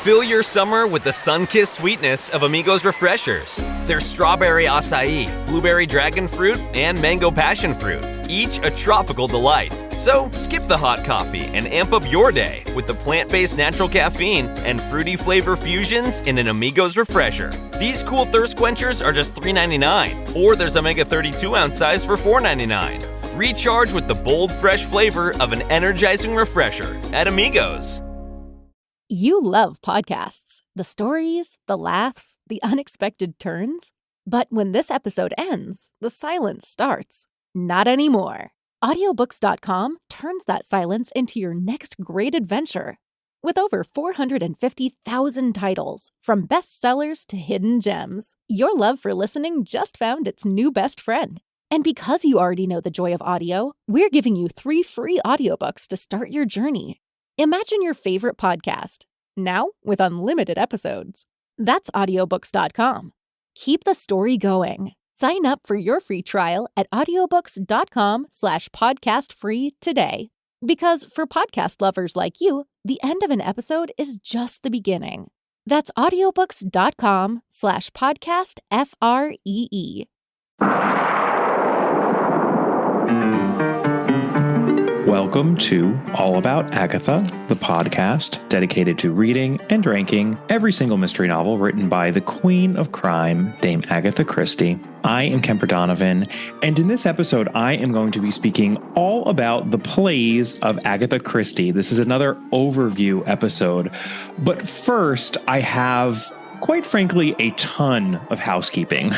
Fill your summer with the sun-kissed sweetness of Amigos Refreshers. There's strawberry acai, blueberry dragon fruit, and mango passion fruit, each a tropical delight. So skip the hot coffee and amp up your day with the plant-based natural caffeine and fruity flavor fusions in an Amigos Refresher. These cool thirst quenchers are just $3.99, or there's a mega 32-ounce size for $4.99. Recharge with the bold, fresh flavor of an energizing refresher at Amigos. You love podcasts, the stories, the laughs, the unexpected turns. But when this episode ends, the silence starts. Not anymore. Audiobooks.com turns that silence into your next great adventure. With over 450,000 titles, from bestsellers to hidden gems, your love for listening just found its new best friend. And because you already know the joy of audio, we're giving you 3 free audiobooks to start your journey. Imagine your favorite podcast, now with unlimited episodes. That's audiobooks.com. Keep the story going. Sign up for your free trial at audiobooks.com/podcastfree today. Because for podcast lovers like you, the end of an episode is just the beginning. That's audiobooks.com/podcastfree. Welcome to All About Agatha, the podcast dedicated to reading and ranking every single mystery novel written by the Queen of Crime, Dame Agatha Christie. I am Kemper Donovan, and in this episode, I am going to be speaking all about the plays of Agatha Christie. This is another overview episode, but first, I have, quite frankly, a ton of housekeeping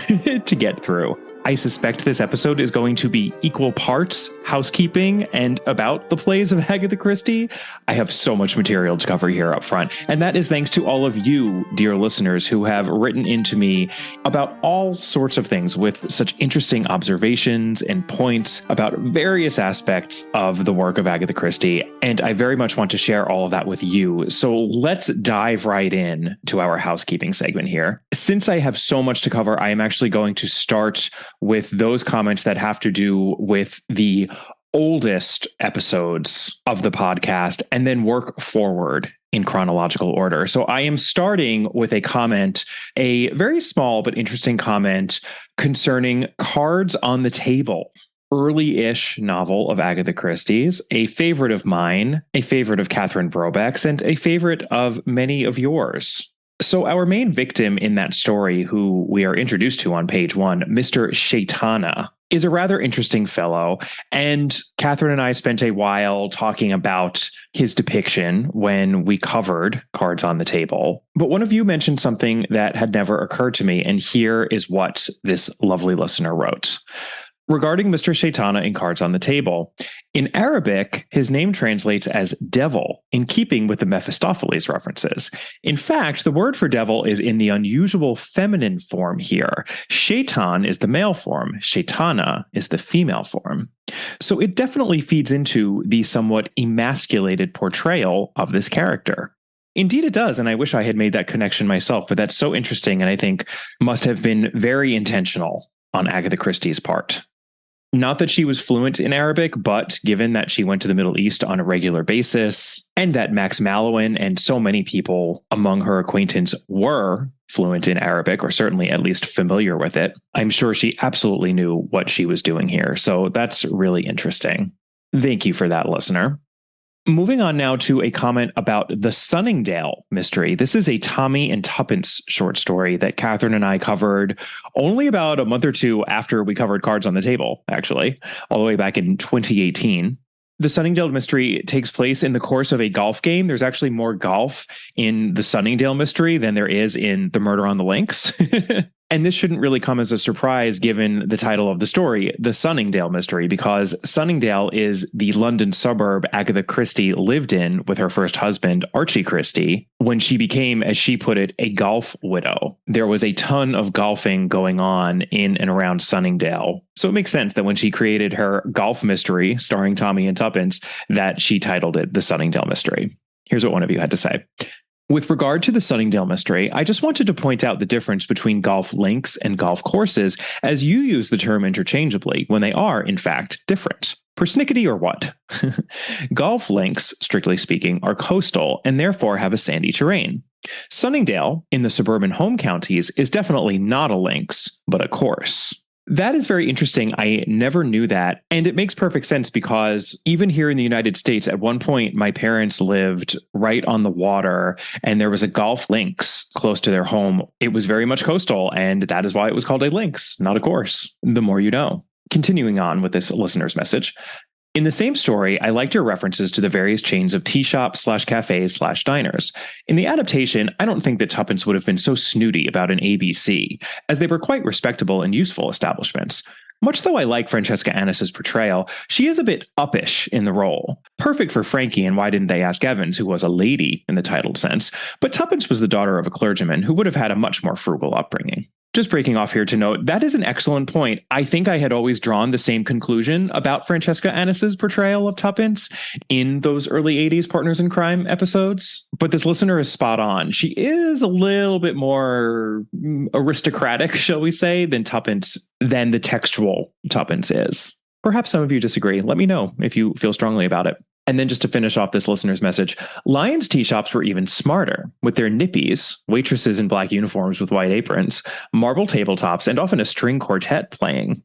to get through. I suspect this episode is going to be equal parts housekeeping and about the plays of Agatha Christie. I have so much material to cover here up front, and that is thanks to all of you, dear listeners, who have written into me about all sorts of things with such interesting observations and points about various aspects of the work of Agatha Christie, and I very much want to share all of that with you. So let's dive right in to our housekeeping segment here. Since I have so much to cover, I am actually going to start with those comments that have to do with the oldest episodes of the podcast and then work forward in chronological order. So I am starting with a comment, a very small but interesting comment concerning Cards on the Table, early-ish novel of Agatha Christie's, a favorite of mine, a favorite of Catherine Brobeck's, and a favorite of many of yours. So our main victim in that story, who we are introduced to on page 1, Mr. Shaitana, is a rather interesting fellow. And Catherine and I spent a while talking about his depiction when we covered Cards on the Table. But one of you mentioned something that had never occurred to me. And here is what this lovely listener wrote. Regarding Mr. Shaitana in Cards on the Table, in Arabic, his name translates as devil, in keeping with the Mephistopheles references. In fact, the word for devil is in the unusual feminine form here. Shaitan is the male form. Shaitana is the female form. So it definitely feeds into the somewhat emasculated portrayal of this character. Indeed it does, and I wish I had made that connection myself, but that's so interesting and I think must have been very intentional on Agatha Christie's part. Not that she was fluent in Arabic, but given that she went to the Middle East on a regular basis, and that Max Mallowan and so many people among her acquaintance were fluent in Arabic, or certainly at least familiar with it, I'm sure she absolutely knew what she was doing here. So that's really interesting. Thank you for that, listener. Moving on now to a comment about the Sunningdale mystery. This is a Tommy and Tuppence short story that Catherine and I covered only about a month or two after we covered Cards on the Table, actually, all the way back in 2018. The Sunningdale mystery takes place in the course of a golf game. There's actually more golf in the Sunningdale mystery than there is in The Murder on the Links. And this shouldn't really come as a surprise given the title of the story, The Sunningdale Mystery, because Sunningdale is the London suburb Agatha Christie lived in with her first husband, Archie Christie, when she became, as she put it, a golf widow. There was a ton of golfing going on in and around Sunningdale. So it makes sense that when she created her golf mystery starring Tommy and Tuppence, that she titled it The Sunningdale Mystery. Here's what one of you had to say. With regard to the Sunningdale mystery, I just wanted to point out the difference between golf links and golf courses, as you use the term interchangeably when they are, in fact, different. Persnickety or what? Golf links, strictly speaking, are coastal and therefore have a sandy terrain. Sunningdale, in the suburban home counties, is definitely not a lynx, but a course. That is very interesting. I never knew that. And it makes perfect sense because even here in the United States, at one point, my parents lived right on the water and there was a golf links close to their home. It was very much coastal, and that is why it was called a lynx, not a course. The more you know. Continuing on with this listener's message. In the same story, I liked your references to the various chains of tea shops / cafes / diners. In the adaptation, I don't think that Tuppence would have been so snooty about an ABC, as they were quite respectable and useful establishments. Much though I like Francesca Annis's portrayal, she is a bit uppish in the role. Perfect for Frankie and Why Didn't They Ask Evans, who was a lady in the titled sense, but Tuppence was the daughter of a clergyman who would have had a much more frugal upbringing. Just breaking off here to note, that is an excellent point. I think I had always drawn the same conclusion about Francesca Annis's portrayal of Tuppence in those early 80s Partners in Crime episodes. But this listener is spot on. She is a little bit more aristocratic, shall we say, than the textual Tuppence is. Perhaps some of you disagree. Let me know if you feel strongly about it. And then just to finish off this listener's message, Lyons tea shops were even smarter, with their nippies, waitresses in black uniforms with white aprons, marble tabletops, and often a string quartet playing.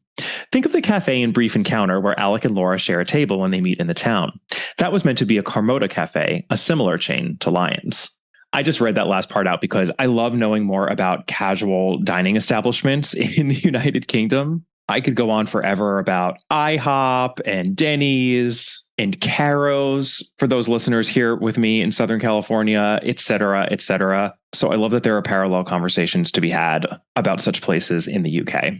Think of the cafe in Brief Encounter where Alec and Laura share a table when they meet in the town. That was meant to be a Carmota cafe, a similar chain to Lyons. I just read that last part out because I love knowing more about casual dining establishments in the United Kingdom. I could go on forever about IHOP and Denny's and Caro's for those listeners here with me in Southern California, et cetera, et cetera. So I love that there are parallel conversations to be had about such places in the UK.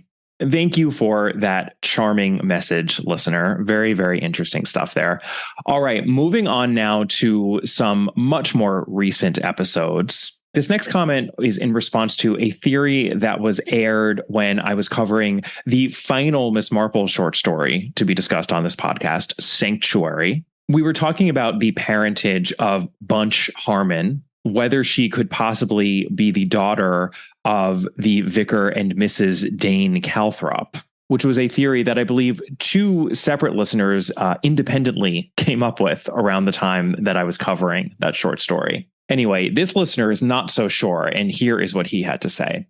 Thank you for that charming message, listener. Very, very interesting stuff there. All right, moving on now to some much more recent episodes. This next comment is in response to a theory that was aired when I was covering the final Miss Marple short story to be discussed on this podcast, Sanctuary. We were talking about the parentage of Bunch Harmon, whether she could possibly be the daughter of the Vicar and Mrs. Dane Calthrop, which was a theory that I believe two separate listeners independently came up with around the time that I was covering that short story. Anyway, this listener is not so sure, and here is what he had to say.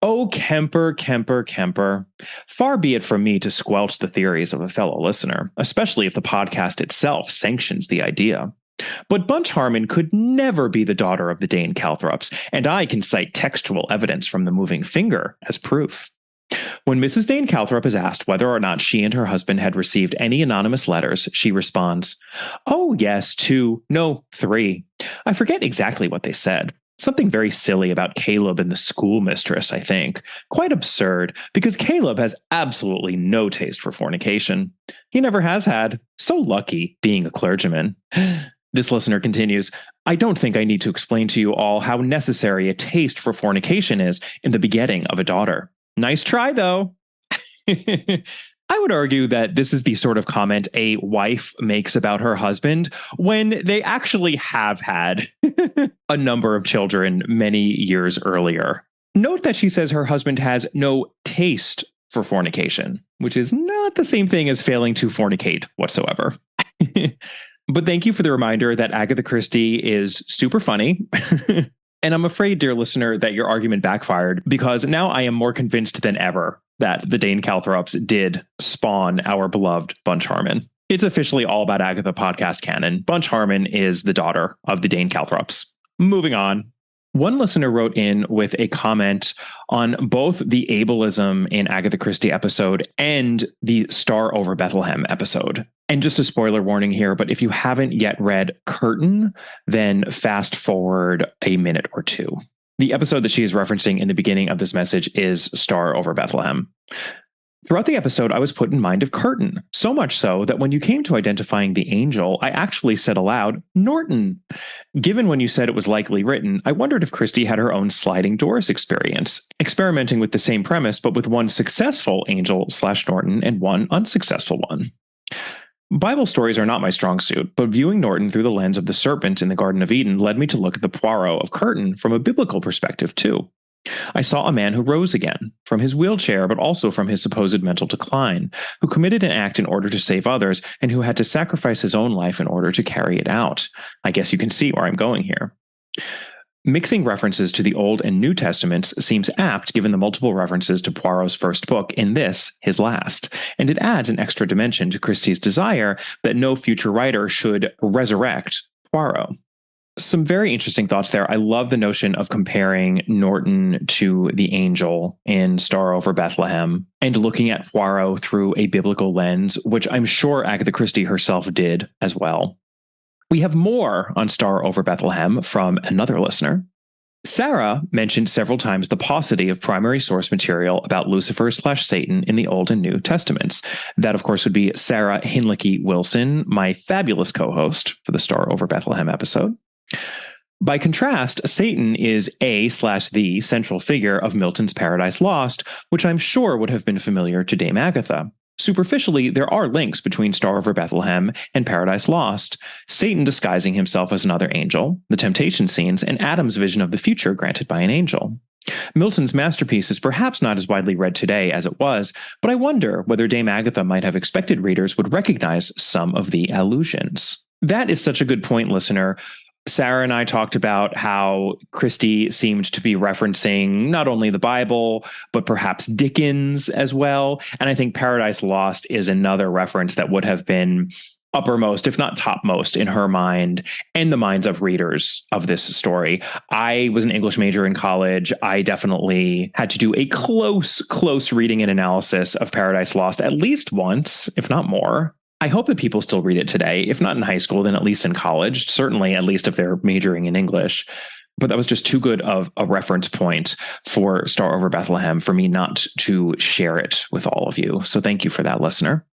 Oh, Kemper, Kemper, Kemper. Far be it from me to squelch the theories of a fellow listener, especially if the podcast itself sanctions the idea. But Bunch Harmon could never be the daughter of the Dane Calthrops, and I can cite textual evidence from the moving finger as proof. When Mrs. Dane Calthrop is asked whether or not she and her husband had received any anonymous letters, she responds, "Oh, yes, 2, no, 3. I forget exactly what they said. Something very silly about Caleb and the schoolmistress, I think. Quite absurd, because Caleb has absolutely no taste for fornication. He never has had. So lucky, being a clergyman." This listener continues, "I don't think I need to explain to you all how necessary a taste for fornication is in the begetting of a daughter. Nice try, though." I would argue that this is the sort of comment a wife makes about her husband when they actually have had a number of children many years earlier. Note that she says her husband has no taste for fornication, which is not the same thing as failing to fornicate whatsoever. But thank you for the reminder that Agatha Christie is super funny. And I'm afraid, dear listener, that your argument backfired, because now I am more convinced than ever that the Dane Calthrops did spawn our beloved Bunch Harmon. It's officially All About Agatha podcast canon. Bunch Harmon is the daughter of the Dane Calthrops. Moving on. One listener wrote in with a comment on both the ableism in Agatha Christie episode and the Star Over Bethlehem episode. And just a spoiler warning here, but if you haven't yet read Curtain, then fast forward a minute or two. The episode that she is referencing in the beginning of this message is Star Over Bethlehem. Throughout the episode, I was put in mind of Curtain, so much so that when you came to identifying the angel, I actually said aloud, Norton. Given when you said it was likely written, I wondered if Christie had her own sliding doors experience, experimenting with the same premise, but with one successful angel/Norton and one unsuccessful one. Bible stories are not my strong suit, but viewing Norton through the lens of the serpent in the Garden of Eden led me to look at the Poirot of Curtain from a biblical perspective, too. I saw a man who rose again, from his wheelchair, but also from his supposed mental decline, who committed an act in order to save others, and who had to sacrifice his own life in order to carry it out. I guess you can see where I'm going here. Mixing references to the Old and New Testaments seems apt given the multiple references to Poirot's first book in this, his last, and it adds an extra dimension to Christie's desire that no future writer should resurrect Poirot. Some very interesting thoughts there. I love the notion of comparing Norton to the angel in Star Over Bethlehem and looking at Poirot through a biblical lens, which I'm sure Agatha Christie herself did as well. We have more on Star Over Bethlehem from another listener. Sarah mentioned several times the paucity of primary source material about Lucifer/Satan in the Old and New Testaments. That, of course, would be Sarah Hinlicky Wilson, my fabulous co-host for the Star Over Bethlehem episode. By contrast, Satan is the central figure of Milton's Paradise Lost, which I'm sure would have been familiar to Dame Agatha. Superficially, there are links between Star Over Bethlehem and Paradise Lost, Satan disguising himself as another angel, the temptation scenes, and Adam's vision of the future granted by an angel. Milton's masterpiece is perhaps not as widely read today as it was, but I wonder whether Dame Agatha might have expected readers would recognize some of the allusions. That is such a good point, listener. Sarah and I talked about how Christie seemed to be referencing not only the Bible, but perhaps Dickens as well. And I think Paradise Lost is another reference that would have been uppermost, if not topmost, in her mind and the minds of readers of this story. I was an English major in college. I definitely had to do a close reading and analysis of Paradise Lost at least once, if not more. I hope that people still read it today, if not in high school, then at least in college, certainly at least if they're majoring in English. But that was just too good of a reference point for Star Over Bethlehem for me not to share it with all of you. So thank you for that, listener.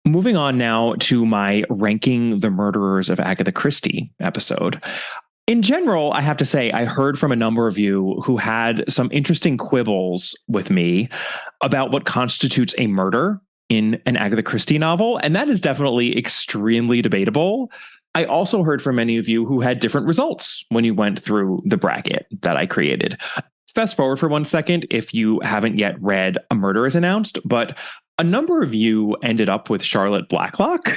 Moving on now to my Ranking the Murderers of Agatha Christie episode. In general, I have to say, I heard from a number of you who had some interesting quibbles with me about what constitutes a murder in an Agatha Christie novel, and that is definitely extremely debatable. I also heard from many of you who had different results when you went through the bracket that I created. Fast forward for 1 second if you haven't yet read A Murder is Announced, but a number of you ended up with Charlotte Blacklock,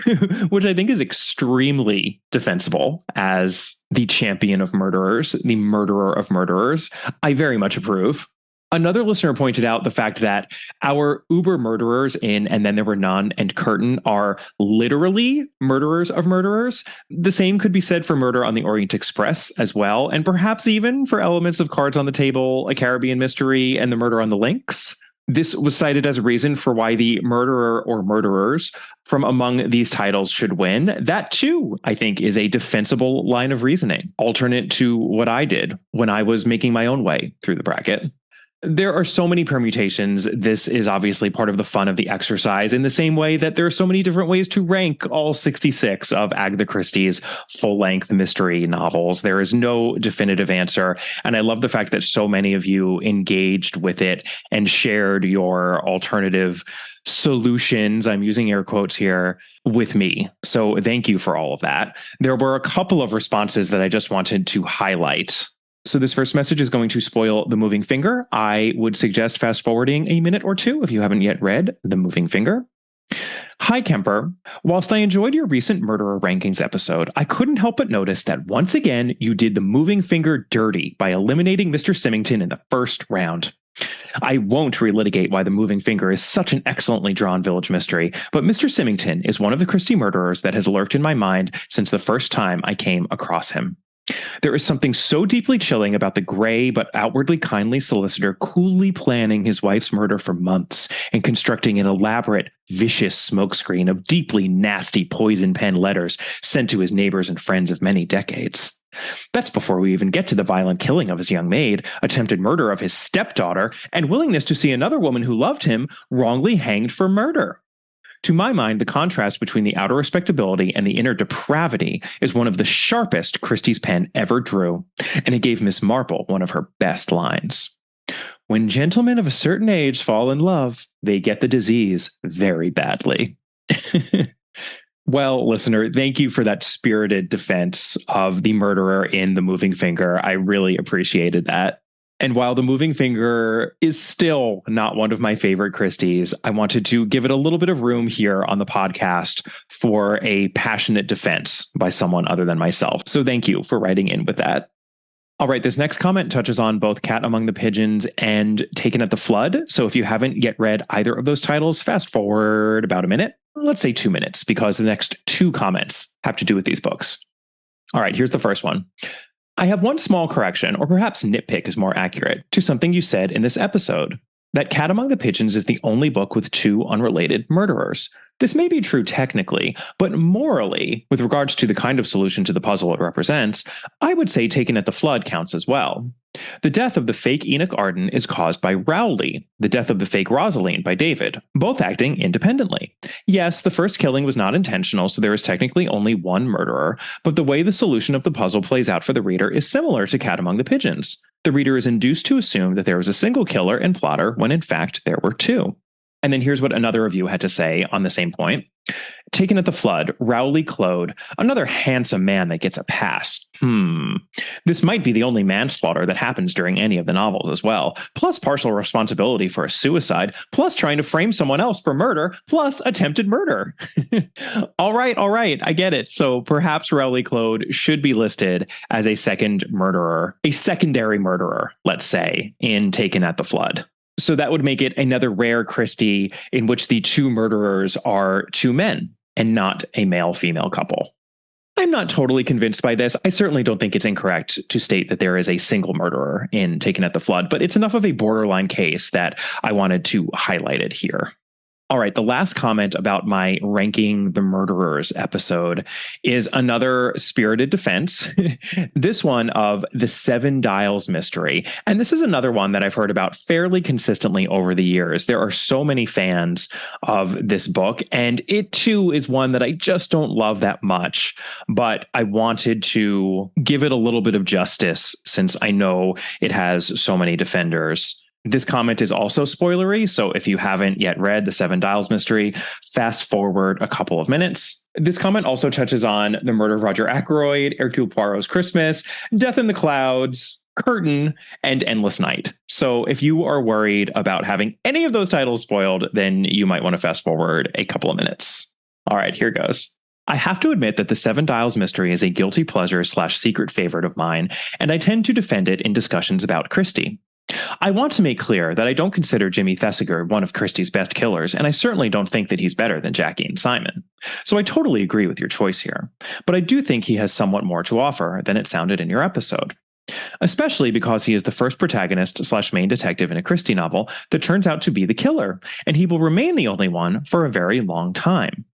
which I think is extremely defensible as the champion of murderers, the murderer of murderers. I very much approve. Another listener pointed out the fact that our uber murderers in And Then There Were None and Curtain are literally murderers of murderers. The same could be said for Murder on the Orient Express as well, and perhaps even for elements of Cards on the Table, A Caribbean Mystery, and The Murder on the Links. This was cited as a reason for why the murderer or murderers from among these titles should win. That, too, I think, is a defensible line of reasoning, alternate to what I did when I was making my own way through the bracket. There are so many permutations. This is obviously part of the fun of the exercise, in the same way that there are so many different ways to rank all 66 of Agatha Christie's full-length mystery novels. There is no definitive answer, and I love the fact that so many of you engaged with it and shared your alternative solutions, I'm using air quotes here, with me. So thank you for all of that. There were a couple of responses that I just wanted to highlight. So this first message is going to spoil The Moving Finger. I would suggest fast forwarding a minute or two if you haven't yet read The Moving Finger. Hi, Kemper. Whilst I enjoyed your recent Murderer Rankings episode, I couldn't help but notice that once again, you did The Moving Finger dirty by eliminating Mr. Symington in the first round. I won't relitigate why The Moving Finger is such an excellently drawn village mystery, but Mr. Symington is one of the Christie murderers that has lurked in my mind since the first time I came across him. There is something so deeply chilling about the gray but outwardly kindly solicitor coolly planning his wife's murder for months and constructing an elaborate, vicious smokescreen of deeply nasty poison pen letters sent to his neighbors and friends of many decades. That's before we even get to the violent killing of his young maid, attempted murder of his stepdaughter, and willingness to see another woman who loved him wrongly hanged for murder. To my mind, the contrast between the outer respectability and the inner depravity is one of the sharpest Christie's pen ever drew, and it gave Miss Marple one of her best lines. When gentlemen of a certain age fall in love, they get the disease very badly. Well, listener, thank you for that spirited defense of the murderer in The Moving Finger. I really appreciated that. And while The Moving Finger is still not one of my favorite Christies, I wanted to give it a little bit of room here on the podcast for a passionate defense by someone other than myself. So thank you for writing in with that. All right, this next comment touches on both Cat Among the Pigeons and Taken at the Flood. So if you haven't yet read either of those titles, fast forward about a minute, let's say 2 minutes, because the next 2 comments have to do with these books. All right, here's the first one. I have one small correction, or perhaps nitpick is more accurate, to something you said in this episode. That Cat Among the Pigeons is the only book with 2 unrelated murderers. This may be true technically, but morally, with regards to the kind of solution to the puzzle it represents, I would say Taken at the Flood counts as well. The death of the fake Enoch Arden is caused by Rowley, the death of the fake Rosaline by David, both acting independently. Yes, the first killing was not intentional, so there is technically only one murderer, but the way the solution of the puzzle plays out for the reader is similar to Cat Among the Pigeons. The reader is induced to assume that there was a single killer and plotter when in fact there were 2. And then here's what another review had to say on the same point. Taken at the Flood, Rowley Claude, another handsome man that gets a pass. This might be the only manslaughter that happens during any of the novels as well, plus partial responsibility for a suicide, plus trying to frame someone else for murder, plus attempted murder. All right, I get it. So perhaps Rowley Claude should be listed as a secondary murderer, let's say, in Taken at the Flood. So that would make it another rare Christie in which the 2 murderers are 2 men and not a male-female couple. I'm not totally convinced by this. I certainly don't think it's incorrect to state that there is a single murderer in Taken at the Flood, but it's enough of a borderline case that I wanted to highlight it here. All right, the last comment about my Ranking the Murderers episode is another spirited defense. This one of the Seven Dials mystery. And this is another one that I've heard about fairly consistently over the years. There are so many fans of this book, and it too is one that I just don't love that much. But I wanted to give it a little bit of justice since I know it has so many defenders. This comment is also spoilery, so if you haven't yet read The Seven Dials Mystery, fast forward a couple of minutes. This comment also touches on The Murder of Roger Ackroyd, Hercule Poirot's Christmas, Death in the Clouds, Curtain, and Endless Night. So if you are worried about having any of those titles spoiled, then you might want to fast forward a couple of minutes. All right, here goes. I have to admit that The Seven Dials Mystery is a guilty pleasure / secret favorite of mine, and I tend to defend it in discussions about Christie. I want to make clear that I don't consider Jimmy Thesiger one of Christie's best killers, and I certainly don't think that he's better than Jackie and Simon. So I totally agree with your choice here. But I do think he has somewhat more to offer than it sounded in your episode. Especially because he is the first protagonist / main detective in a Christie novel that turns out to be the killer, and he will remain the only one for a very long time.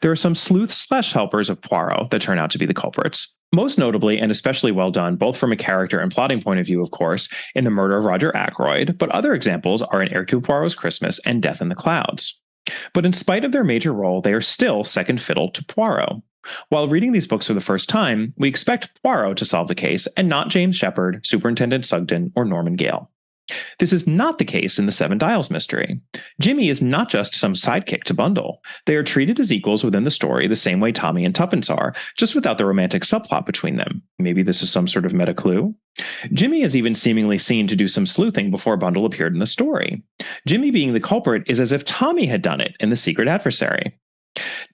There are some sleuths / helpers of Poirot that turn out to be the culprits. Most notably, and especially well done, both from a character and plotting point of view, of course, in The Murder of Roger Ackroyd, but other examples are in Hercule Poirot's Christmas and Death in the Clouds. But in spite of their major role, they are still second fiddle to Poirot. While reading these books for the first time, we expect Poirot to solve the case, and not James Shepherd, Superintendent Sugden, or Norman Gale. This is not the case in The Seven Dials Mystery. Jimmy is not just some sidekick to Bundle. They are treated as equals within the story the same way Tommy and Tuppence are, just without the romantic subplot between them. Maybe this is some sort of meta clue? Jimmy is even seemingly seen to do some sleuthing before Bundle appeared in the story. Jimmy being the culprit is as if Tommy had done it in The Secret Adversary.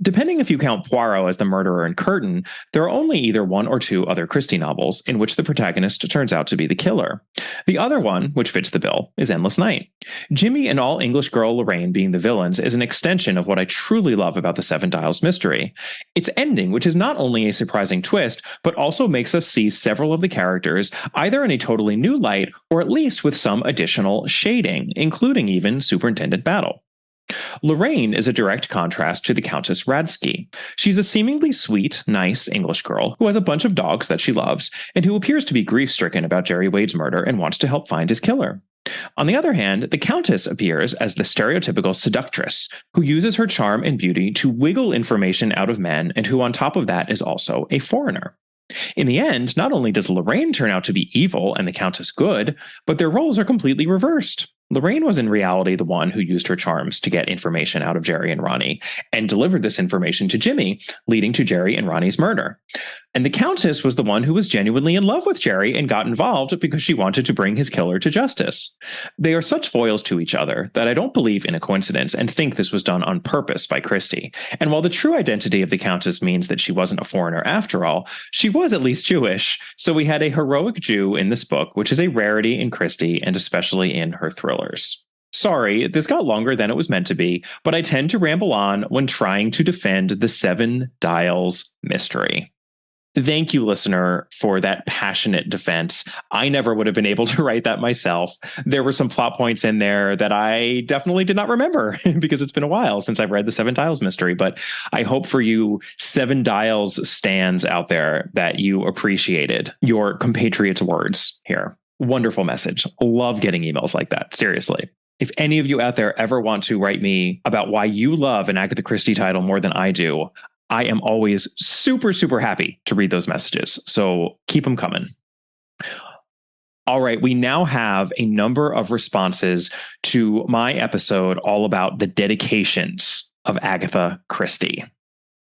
Depending if you count Poirot as the murderer in Curtain, there are only either 1 or 2 other Christie novels in which the protagonist turns out to be the killer. The other one, which fits the bill, is Endless Night. Jimmy and all English girl Lorraine being the villains is an extension of what I truly love about The Seven Dials Mystery. Its ending, which is not only a surprising twist, but also makes us see several of the characters either in a totally new light or at least with some additional shading, including even Superintendent Battle. Lorraine is a direct contrast to the Countess Radsky. She's a seemingly sweet, nice English girl who has a bunch of dogs that she loves and who appears to be grief-stricken about Jerry Wade's murder and wants to help find his killer. On the other hand, the Countess appears as the stereotypical seductress who uses her charm and beauty to wiggle information out of men and who on top of that is also a foreigner. In the end, not only does Lorraine turn out to be evil and the Countess good, but their roles are completely reversed. Lorraine was in reality the one who used her charms to get information out of Jerry and Ronnie, and delivered this information to Jimmy, leading to Jerry and Ronnie's murder. And the Countess was the one who was genuinely in love with Jerry and got involved because she wanted to bring his killer to justice. They are such foils to each other that I don't believe in a coincidence and think this was done on purpose by Christie. And while the true identity of the Countess means that she wasn't a foreigner after all, she was at least Jewish. So we had a heroic Jew in this book, which is a rarity in Christie and especially in her thrillers. Sorry, this got longer than it was meant to be, but I tend to ramble on when trying to defend the Seven Dials mystery. Thank you, listener, for that passionate defense. I never would have been able to write that myself. There were some plot points in there that I definitely did not remember because it's been a while since I've read the Seven Dials mystery. But I hope for you Seven Dials stands out there that you appreciated your compatriots' words here. Wonderful message. Love getting emails like that. Seriously. If any of you out there ever want to write me about why you love an Agatha Christie title more than I do, I am always super, super happy to read those messages. So keep them coming. All right, we now have a number of responses to my episode all about the dedications of Agatha Christie.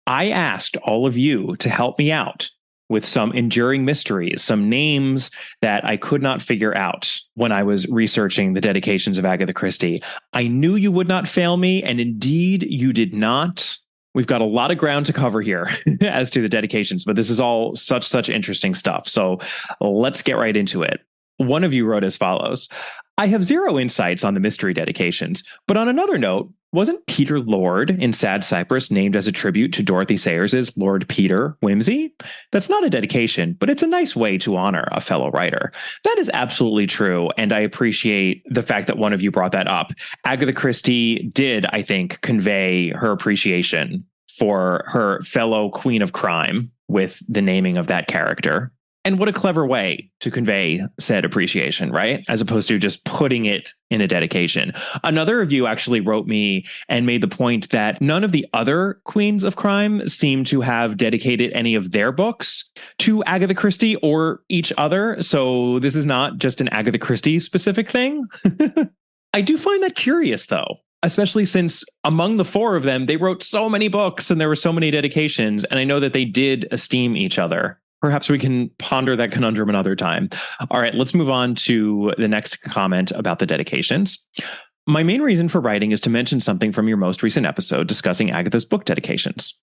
I asked all of you to help me out with some enduring mysteries, some names that I could not figure out when I was researching the dedications of Agatha Christie. I knew you would not fail me, and indeed you did not. We've got a lot of ground to cover here as to the dedications, but this is all such interesting stuff. So let's get right into it. One of you wrote as follows: I have zero insights on the mystery dedications, but on another note, wasn't Peter Lord in Sad Cypress named as a tribute to Dorothy Sayers' Lord Peter Whimsy? That's not a dedication, but it's a nice way to honor a fellow writer. That is absolutely true, and I appreciate the fact that one of you brought that up. Agatha Christie did, I think, convey her appreciation for her fellow Queen of Crime with the naming of that character. And what a clever way to convey said appreciation, right? As opposed to just putting it in a dedication. Another of you actually wrote me and made the point that none of the other Queens of Crime seem to have dedicated any of their books to Agatha Christie or each other. So this is not just an Agatha Christie specific thing. I do find that curious, though, especially since among the four of them, they wrote so many books and there were so many dedications. And I know that they did esteem each other. Perhaps we can ponder that conundrum another time. All right, let's move on to the next comment about the dedications. My main reason for writing is to mention something from your most recent episode discussing Agatha's book dedications.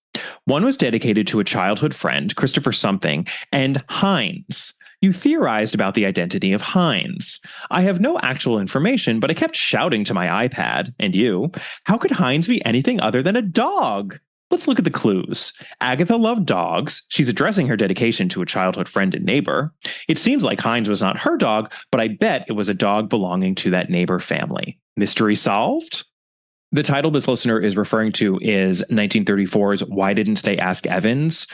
One was dedicated to a childhood friend, Christopher something, and Hines. You theorized about the identity of Hines. I have no actual information, but I kept shouting to my iPad, and you, how could Hines be anything other than a dog? Let's look at the clues. Agatha loved dogs. She's addressing her dedication to a childhood friend and neighbor. It seems like Hines was not her dog, but I bet it was a dog belonging to that neighbor family. Mystery solved? The title this listener is referring to is 1934's Why Didn't They Ask Evans?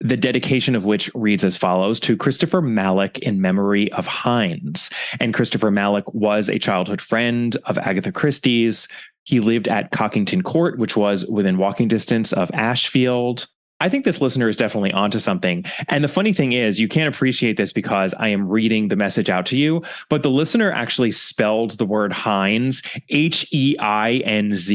The dedication of which reads as follows: to Christopher Mallock in memory of Hines. And Christopher Mallock was a childhood friend of Agatha Christie's. He lived at Cockington Court, which was within walking distance of Ashfield. I think this listener is definitely onto something. And the funny thing is, you can't appreciate this because I am reading the message out to you, but the listener actually spelled the word Heinz, Heinz,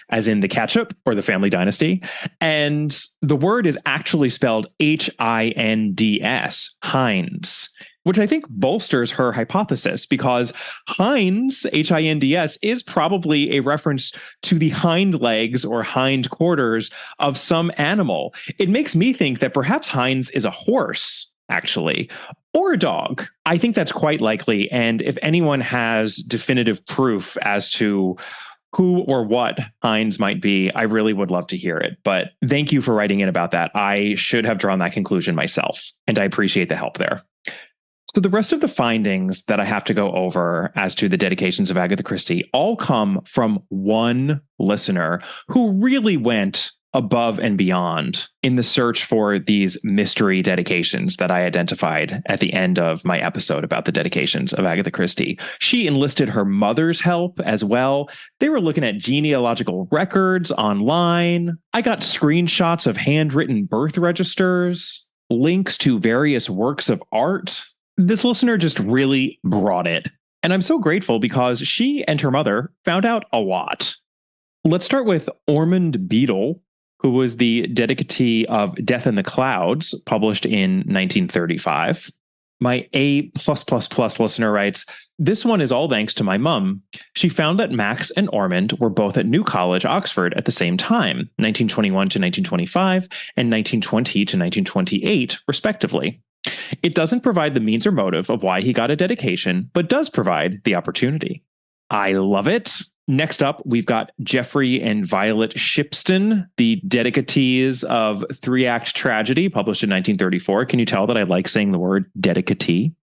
as in the ketchup or the Family Dynasty. And the word is actually spelled Hinds, Heinz, which I think bolsters her hypothesis because Heinz, Hinds, is probably a reference to the hind legs or hind quarters of some animal. It makes me think that perhaps Heinz is a horse, actually, or a dog. I think that's quite likely. And if anyone has definitive proof as to who or what Heinz might be, I really would love to hear it. But thank you for writing in about that. I should have drawn that conclusion myself, and I appreciate the help there. So the rest of the findings that I have to go over as to the dedications of Agatha Christie all come from one listener who really went above and beyond in the search for these mystery dedications that I identified at the end of my episode about the dedications of Agatha Christie. She enlisted her mother's help as well. They were looking at genealogical records online. I got screenshots of handwritten birth registers, links to various works of art. This listener just really brought it. And I'm so grateful because she and her mother found out a lot. Let's start with Ormond Beadle, who was the dedicatee of Death in the Clouds, published in 1935. My A+++ listener writes, this one is all thanks to my mum. She found that Max and Ormond were both at New College, Oxford at the same time, 1921 to 1925 and 1920 to 1928, respectively. It doesn't provide the means or motive of why he got a dedication, but does provide the opportunity. I love it. Next up, we've got Geoffrey and Violet Shipston, the dedicatees of Three-Act Tragedy, published in 1934. Can you tell that I like saying the word dedicatee?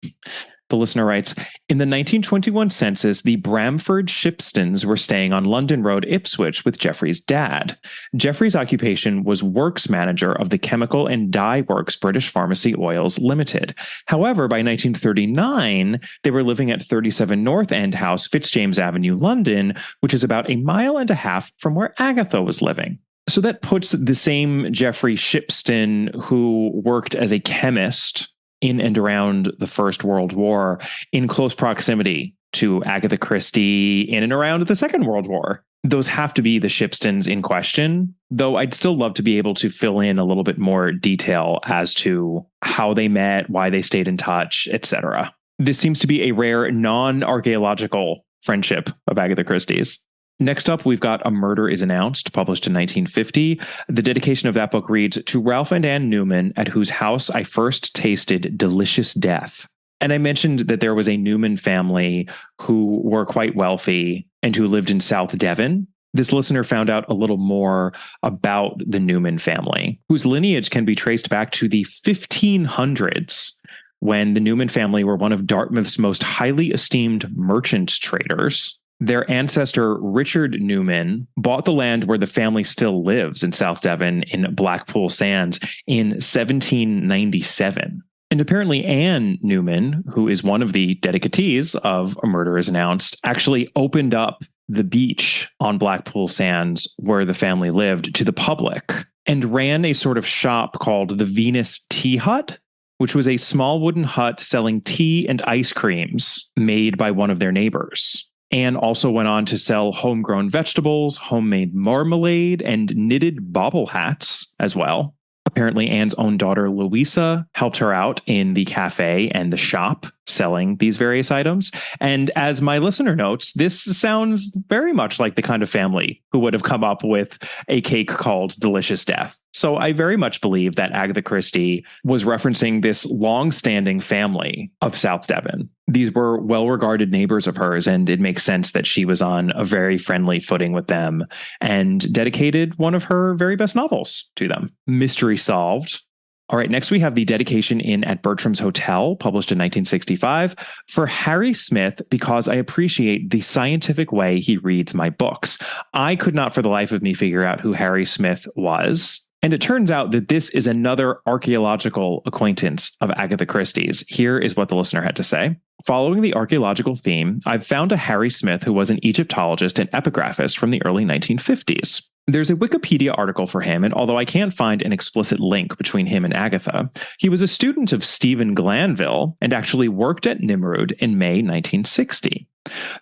The listener writes, in the 1921 census, the Bramford Shipstons were staying on London Road, Ipswich, with Geoffrey's dad. Geoffrey's occupation was works manager of the Chemical and Dye Works British Pharmacy Oils Limited. However, by 1939, they were living at 37 North End House, Fitzjames Avenue, London, which is about a mile and a half from where Agatha was living. So that puts the same Geoffrey Shipston, who worked as a chemist in and around the First World War, in close proximity to Agatha Christie in and around the Second World War. Those have to be the Shipstons in question, though I'd still love to be able to fill in a little bit more detail as to how they met, why they stayed in touch, etc. This seems to be a rare non-archaeological friendship of Agatha Christie's. Next up, we've got A Murder is Announced, published in 1950. The dedication of that book reads, to Ralph and Ann Newman, at whose house I first tasted delicious death. And I mentioned that there was a Newman family who were quite wealthy and who lived in South Devon. This listener found out a little more about the Newman family, whose lineage can be traced back to the 1500s, when the Newman family were one of Dartmouth's most highly esteemed merchant traders. Their ancestor, Richard Newman, bought the land where the family still lives in South Devon in Blackpool Sands in 1797. And apparently Anne Newman, who is one of the dedicatees of A Murder is Announced, actually opened up the beach on Blackpool Sands where the family lived to the public and ran a sort of shop called the Venus Tea Hut, which was a small wooden hut selling tea and ice creams made by one of their neighbors. Anne also went on to sell homegrown vegetables, homemade marmalade, and knitted bobble hats as well. Apparently, Anne's own daughter, Louisa, helped her out in the cafe and the shop selling these various items. And as my listener notes, this sounds very much like the kind of family who would have come up with a cake called Delicious Death. So I very much believe that Agatha Christie was referencing this long-standing family of South Devon. These were well-regarded neighbors of hers, and it makes sense that she was on a very friendly footing with them and dedicated one of her very best novels to them. Mystery solved. All right, next we have the dedication in At Bertram's Hotel, published in 1965, for Harry Smith, because I appreciate the scientific way he reads my books. I could not for the life of me figure out who Harry Smith was. And it turns out that this is another archaeological acquaintance of Agatha Christie's. Here is what the listener had to say. Following the archaeological theme, I've found a Harry Smith who was an Egyptologist and epigraphist from the early 1950s. There's a Wikipedia article for him, and although I can't find an explicit link between him and Agatha, he was a student of Stephen Glanville and actually worked at Nimrud in May 1960.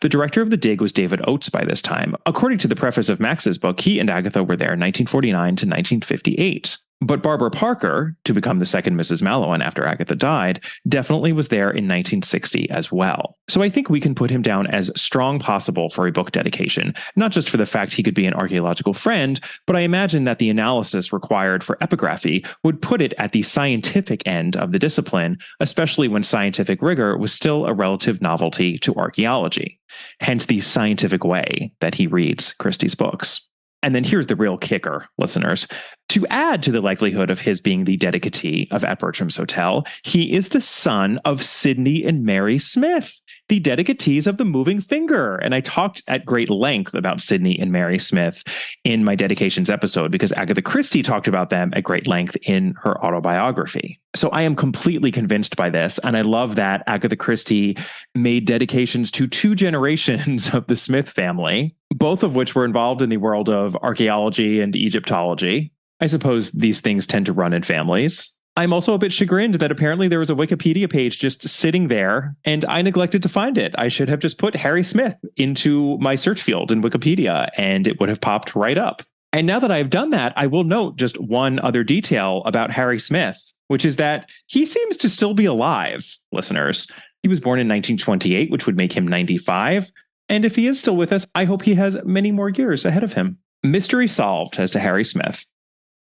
The director of the dig was David Oates by this time. According to the preface of Max's book, he and Agatha were there 1949 to 1958. But Barbara Parker, to become the second Mrs. Mallowan after Agatha died, definitely was there in 1960 as well. So I think we can put him down as strong possible for a book dedication, not just for the fact he could be an archaeological friend, but I imagine that the analysis required for epigraphy would put it at the scientific end of the discipline, especially when scientific rigor was still a relative novelty to archaeology. Hence the scientific way that he reads Christie's books. And then here's the real kicker, listeners. To add to the likelihood of his being the dedicatee of At Bertram's Hotel, he is the son of Sidney and Mary Smith, the dedicatees of The Moving Finger. And I talked at great length about Sidney and Mary Smith in my dedications episode because Agatha Christie talked about them at great length in her autobiography. So I am completely convinced by this. And I love that Agatha Christie made dedications to two generations of the Smith family, both of which were involved in the world of archaeology and Egyptology. I suppose these things tend to run in families. I'm also a bit chagrined that apparently there was a Wikipedia page just sitting there and I neglected to find it. I should have just put Harry Smith into my search field in Wikipedia and it would have popped right up. And now that I've done that, I will note just one other detail about Harry Smith, which is that he seems to still be alive, listeners. He was born in 1928, which would make him 95. And if he is still with us, I hope he has many more years ahead of him. Mystery solved as to Harry Smith.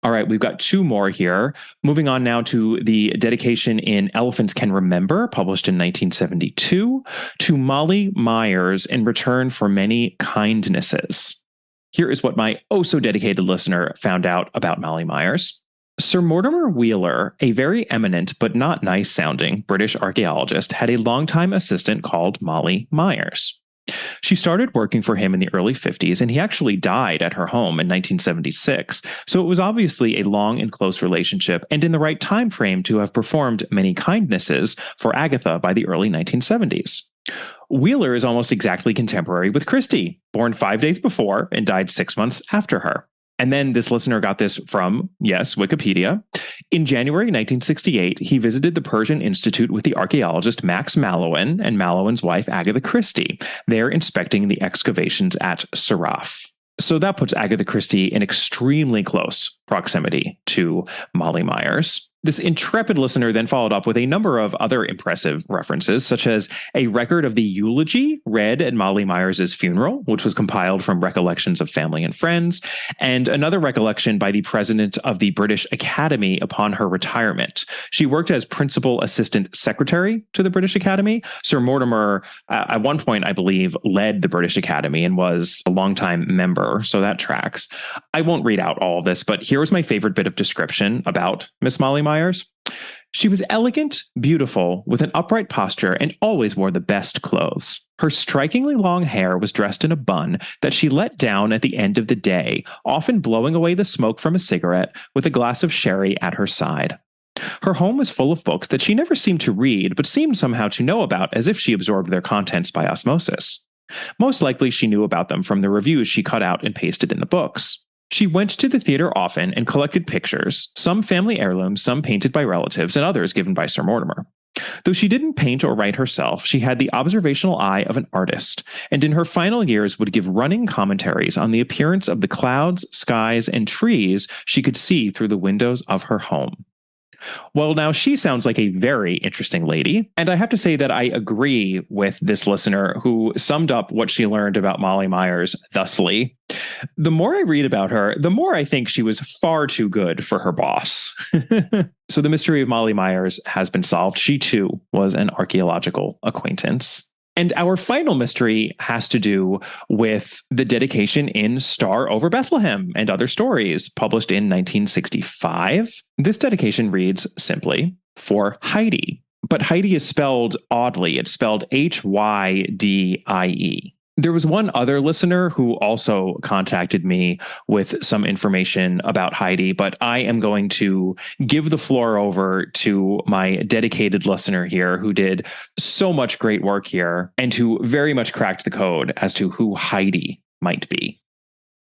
All right, we've got two more here. Moving on now to the dedication in Elephants Can Remember, published in 1972, to Molly Myers in return for many kindnesses. Here is what my oh-so-dedicated listener found out about Molly Myers. Sir Mortimer Wheeler, a very eminent but not nice-sounding British archaeologist, had a longtime assistant called Molly Myers. She started working for him in the early 50s, and he actually died at her home in 1976, so it was obviously a long and close relationship and in the right time frame to have performed many kindnesses for Agatha by the early 1970s. Wheeler is almost exactly contemporary with Christie, born 5 days before and died 6 months after her. And then this listener got this from, yes, Wikipedia. In January 1968, he visited the Persian Institute with the archaeologist Max Mallowan and Mallowan's wife, Agatha Christie. They're inspecting the excavations at Saraf. So that puts Agatha Christie in extremely close proximity to Molly Myers. This intrepid listener then followed up with a number of other impressive references, such as a record of the eulogy read at Molly Myers' funeral, which was compiled from recollections of family and friends, and another recollection by the president of the British Academy upon her retirement. She worked as principal assistant secretary to the British Academy. Sir Mortimer, at one point, I believe, led the British Academy and was a longtime member, so that tracks. I won't read out all of this, but here was my favorite bit of description about Miss Molly Myers. She was elegant, beautiful, with an upright posture, and always wore the best clothes. Her strikingly long hair was dressed in a bun that she let down at the end of the day, often blowing away the smoke from a cigarette with a glass of sherry at her side. Her home was full of books that she never seemed to read, but seemed somehow to know about as if she absorbed their contents by osmosis. Most likely she knew about them from the reviews she cut out and pasted in the books. She went to the theater often and collected pictures, some family heirlooms, some painted by relatives, and others given by Sir Mortimer. Though she didn't paint or write herself, she had the observational eye of an artist, and in her final years would give running commentaries on the appearance of the clouds, skies, and trees she could see through the windows of her home. Well, now she sounds like a very interesting lady, and I have to say that I agree with this listener who summed up what she learned about Molly Myers thusly. The more I read about her, the more I think she was far too good for her boss. So the mystery of Molly Myers has been solved. She too was an archaeological acquaintance. And our final mystery has to do with the dedication in Star Over Bethlehem and Other Stories, published in 1965. This dedication reads simply, for Heidi. But Heidi is spelled oddly. It's spelled Hydie. There was one other listener who also contacted me with some information about Heidi, but I am going to give the floor over to my dedicated listener here who did so much great work here and who very much cracked the code as to who Heidi might be.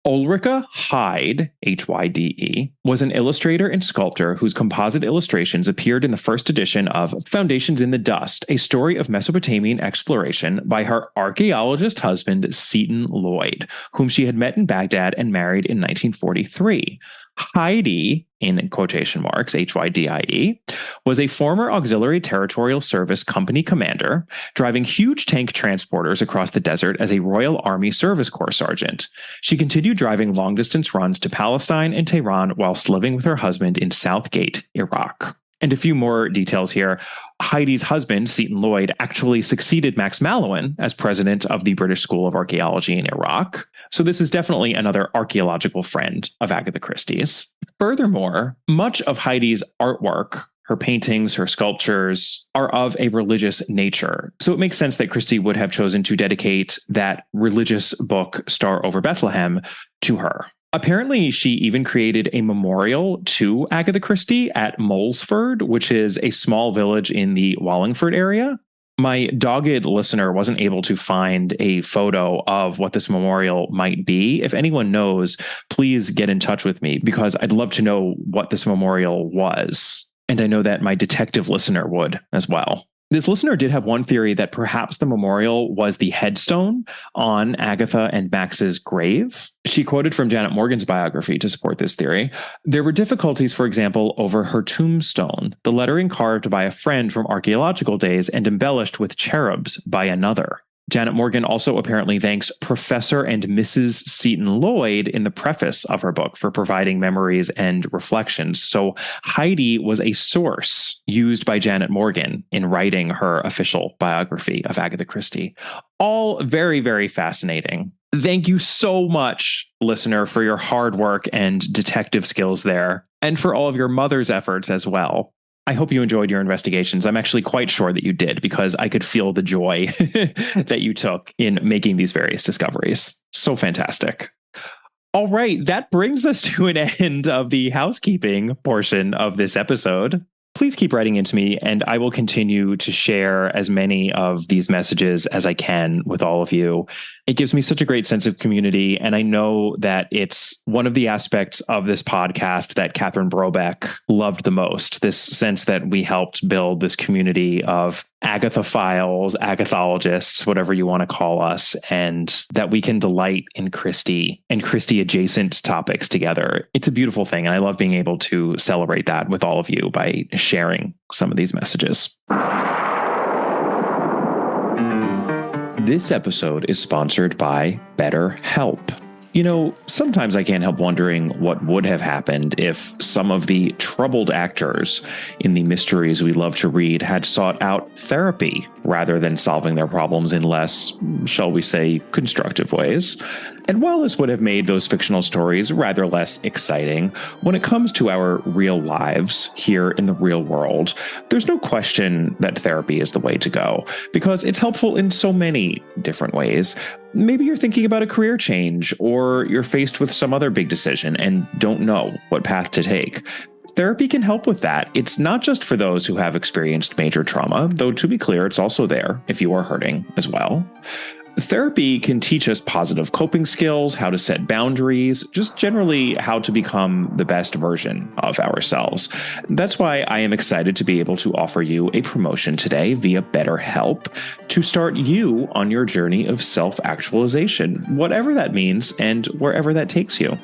Ulrika Hyde, Hyde, was an illustrator and sculptor whose composite illustrations appeared in the first edition of Foundations in the Dust, a story of Mesopotamian exploration by her archaeologist husband, Seton Lloyd, whom she had met in Baghdad and married in 1943. Heidi, in quotation marks, Hydie, was a former Auxiliary Territorial Service Company commander, driving huge tank transporters across the desert as a Royal Army Service Corps sergeant. She continued driving long-distance runs to Palestine and Tehran whilst living with her husband in Southgate, Iraq. And a few more details here. Heidi's husband, Seton Lloyd, actually succeeded Max Mallowan as president of the British School of Archaeology in Iraq. So this is definitely another archaeological friend of Agatha Christie's. Furthermore, much of Heidi's artwork, her paintings, her sculptures, are of a religious nature. So it makes sense that Christie would have chosen to dedicate that religious book, Star Over Bethlehem, to her. Apparently, she even created a memorial to Agatha Christie at Molesford, which is a small village in the Wallingford area. My dogged listener wasn't able to find a photo of what this memorial might be. If anyone knows, please get in touch with me because I'd love to know what this memorial was. And I know that my detective listener would as well. This listener did have one theory that perhaps the memorial was the headstone on Agatha and Max's grave. She quoted from Janet Morgan's biography to support this theory. There were difficulties, for example, over her tombstone, the lettering carved by a friend from archaeological days and embellished with cherubs by another. Janet Morgan also apparently thanks Professor and Mrs. Seton Lloyd in the preface of her book for providing memories and reflections. So Heidi was a source used by Janet Morgan in writing her official biography of Agatha Christie. All very, very fascinating. Thank you so much, listener, for your hard work and detective skills there, and for all of your mother's efforts as well. I hope you enjoyed your investigations. I'm actually quite sure that you did, because I could feel the joy that you took in making these various discoveries. So fantastic. All right, that brings us to an end of the housekeeping portion of this episode. Please keep writing into me, and I will continue to share as many of these messages as I can with all of you. It gives me such a great sense of community, and I know that it's one of the aspects of this podcast that Catherine Brobeck loved the most, this sense that we helped build this community of Agatha-philes, Agathologists, whatever you want to call us, and that we can delight in Christie and Christie-adjacent topics together. It's a beautiful thing, and I love being able to celebrate that with all of you by sharing some of these messages. This episode is sponsored by BetterHelp. You know, sometimes I can't help wondering what would have happened if some of the troubled actors in the mysteries we love to read had sought out therapy rather than solving their problems in less, shall we say, constructive ways. And while this would have made those fictional stories rather less exciting, when it comes to our real lives here in the real world, there's no question that therapy is the way to go, because it's helpful in so many different ways. Maybe you're thinking about a career change, or you're faced with some other big decision and don't know what path to take. Therapy can help with that. It's not just for those who have experienced major trauma, though to be clear, it's also there if you are hurting as well. Therapy can teach us positive coping skills, how to set boundaries, just generally how to become the best version of ourselves. That's why I am excited to be able to offer you a promotion today via BetterHelp to start you on your journey of self-actualization, whatever that means and wherever that takes you.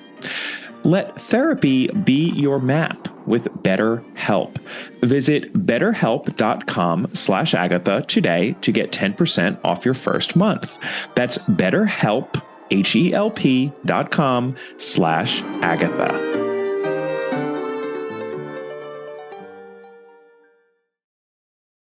Let therapy be your map with BetterHelp. Visit betterhelp.com/Agatha today to get 10% off your first month. That's BetterHelp, HELP.com/Agatha.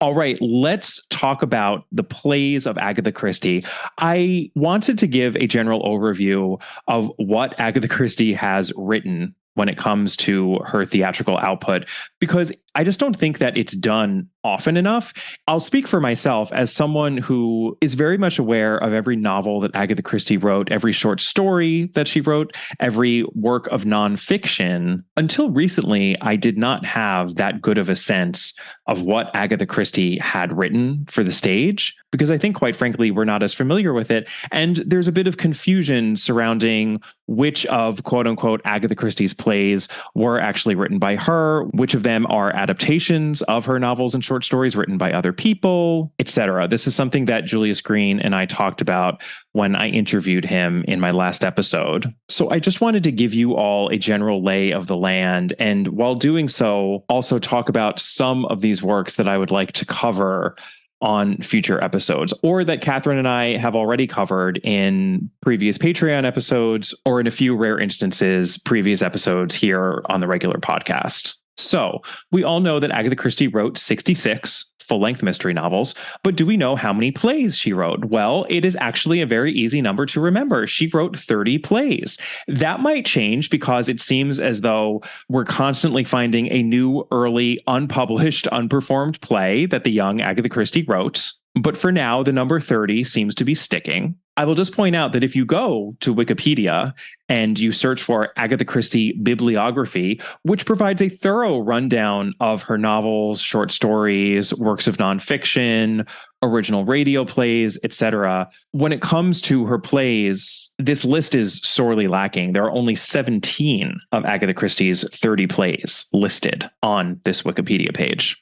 All right, let's talk about the plays of Agatha Christie. I wanted to give a general overview of what Agatha Christie has written when it comes to her theatrical output, because I just don't think that it's done often enough. I'll speak for myself as someone who is very much aware of every novel that Agatha Christie wrote, every short story that she wrote, every work of nonfiction. Until recently, I did not have that good of a sense of what Agatha Christie had written for the stage, because I think, quite frankly, we're not as familiar with it. And there's a bit of confusion surrounding which of quote unquote Agatha Christie's plays were actually written by her, which of them are adaptations of her novels and short stories written by other people, etc. This is something that Julius Green and I talked about when I interviewed him in my last episode. So I just wanted to give you all a general lay of the land, and while doing so, also talk about some of these works that I would like to cover on future episodes, or that Catherine and I have already covered in previous Patreon episodes, or in a few rare instances, previous episodes here on the regular podcast. So we all know that Agatha Christie wrote 66 full-length mystery novels, but do we know how many plays she wrote? Well, it is actually a very easy number to remember. She wrote 30 plays. That might change because it seems as though we're constantly finding a new, early, unpublished, unperformed play that the young Agatha Christie wrote. But for now, the number 30 seems to be sticking. I will just point out that if you go to Wikipedia and you search for Agatha Christie bibliography, which provides a thorough rundown of her novels, short stories, works of nonfiction, original radio plays, etc., when it comes to her plays, this list is sorely lacking. There are only 17 of Agatha Christie's 30 plays listed on this Wikipedia page.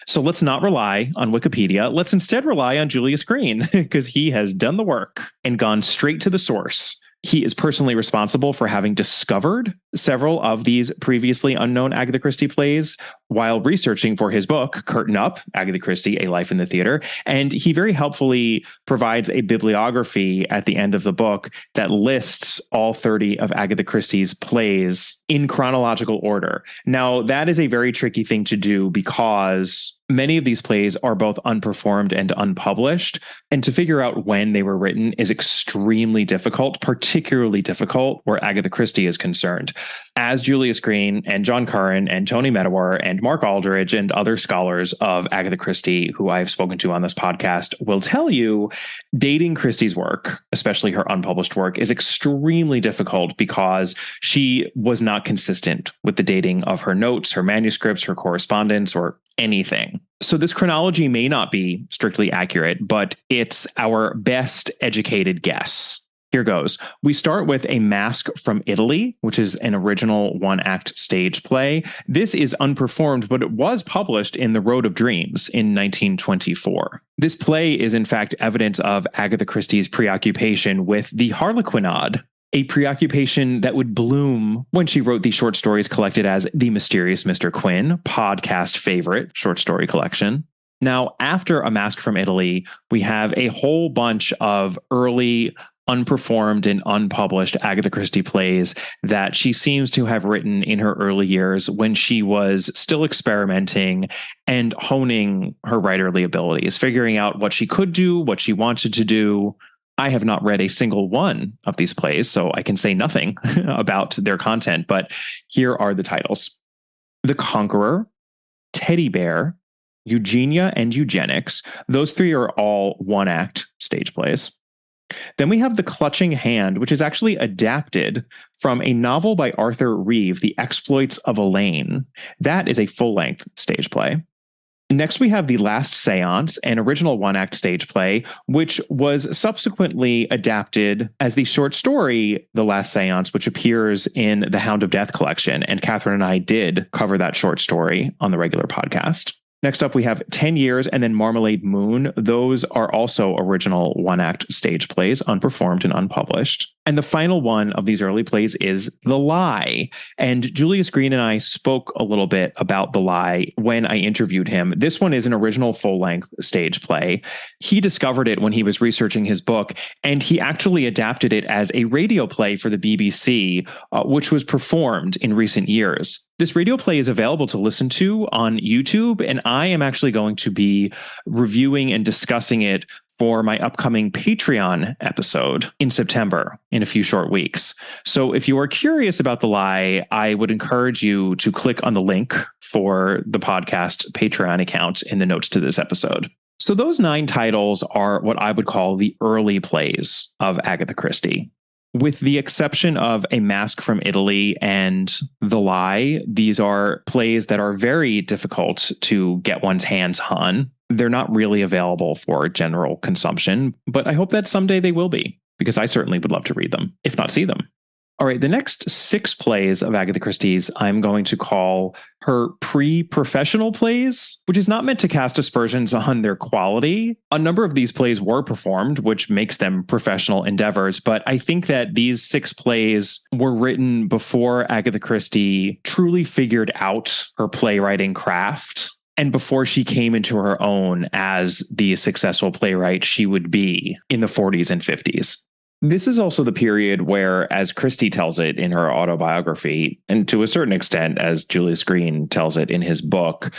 So let's not rely on Wikipedia. Let's instead rely on Julius Green because he has done the work and gone straight to the source. He is personally responsible for having discovered several of these previously unknown Agatha Christie plays while researching for his book, Curtain Up, Agatha Christie, A Life in the Theater. And he very helpfully provides a bibliography at the end of the book that lists all 30 of Agatha Christie's plays in chronological order. Now, that is a very tricky thing to do because many of these plays are both unperformed and unpublished, and to figure out when they were written is extremely difficult, particularly difficult where Agatha Christie is concerned. As Julius Green and John Curran and Tony Medawar and Mark Aldridge and other scholars of Agatha Christie who I've spoken to on this podcast will tell you, dating Christie's work, especially her unpublished work, is extremely difficult because she was not consistent with the dating of her notes, her manuscripts, her correspondence, or anything. So this chronology may not be strictly accurate, but it's our best educated guess. Here goes. We start with A Mask from Italy, which is an original one-act stage play. This is unperformed, but it was published in The Road of Dreams in 1924. This play is, in fact, evidence of Agatha Christie's preoccupation with the Harlequinade, a preoccupation that would bloom when she wrote these short stories collected as The Mysterious Mr. Quin, podcast favorite short story collection. Now, after A Mask from Italy, we have a whole bunch of early unperformed and unpublished Agatha Christie plays that she seems to have written in her early years when she was still experimenting and honing her writerly abilities, figuring out what she could do, what she wanted to do. I have not read a single one of these plays, so I can say nothing about their content, but here are the titles. The Conqueror, Teddy Bear, Eugenia and Eugenics. Those three are all one-act stage plays. Then we have The Clutching Hand, which is actually adapted from a novel by Arthur Reeve, The Exploits of Elaine. That is a full-length stage play. Next, we have The Last Seance, an original one-act stage play, which was subsequently adapted as the short story The Last Seance, which appears in the Hound of Death collection. And Catherine and I did cover that short story on the regular podcast. Next up, we have 10 Years and then Marmalade Moon. Those are also original one-act stage plays, unperformed and unpublished. And the final one of these early plays is The Lie. And Julius Green and I spoke a little bit about The Lie when I interviewed him. This one is an original full-length stage play. He discovered it when he was researching his book, and he actually adapted it as a radio play for the BBC, which was performed in recent years. This radio play is available to listen to on YouTube, and I am actually going to be reviewing and discussing it for my upcoming Patreon episode in September, in a few short weeks. So if you are curious about The Lie, I would encourage you to click on the link for the podcast Patreon account in the notes to this episode. So those 9 titles are what I would call the early plays of Agatha Christie. With the exception of A Mask from Italy and The Lie, these are plays that are very difficult to get one's hands on. They're not really available for general consumption, but I hope that someday they will be, because I certainly would love to read them, if not see them. All right, the next 6 plays of Agatha Christie's I'm going to call her pre-professional plays, which is not meant to cast aspersions on their quality. A number of these plays were performed, which makes them professional endeavors, but I think that these 6 plays were written before Agatha Christie truly figured out her playwriting craft and before she came into her own as the successful playwright she would be in the 40s and 50s. This is also the period where, as Christie tells it in her autobiography, and to a certain extent, as Julius Green tells it in his book,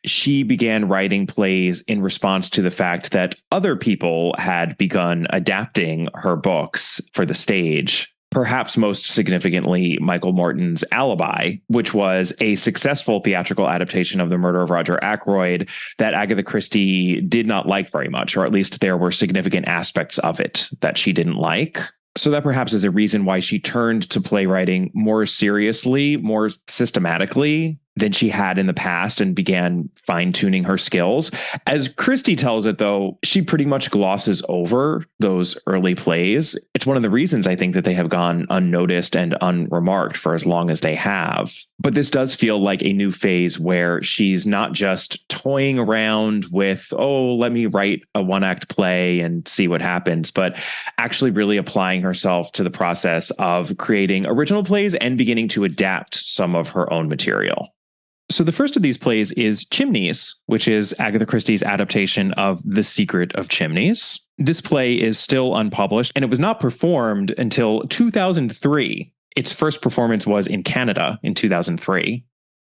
she began writing plays in response to the fact that other people had begun adapting her books for the stage. Perhaps most significantly, Michael Morton's Alibi, which was a successful theatrical adaptation of The Murder of Roger Ackroyd that Agatha Christie did not like very much, or at least there were significant aspects of it that she didn't like. So that perhaps is a reason why she turned to playwriting more seriously, more systematically than she had in the past and began fine-tuning her skills. As Christie tells it, though, she pretty much glosses over those early plays. It's one of the reasons I think that they have gone unnoticed and unremarked for as long as they have. But this does feel like a new phase where she's not just toying around with, oh, let me write a one-act play and see what happens, but actually really applying herself to the process of creating original plays and beginning to adapt some of her own material. So the first of these plays is Chimneys, which is Agatha Christie's adaptation of The Secret of Chimneys. This play is still unpublished, and it was not performed until 2003. Its first performance was in Canada in 2003.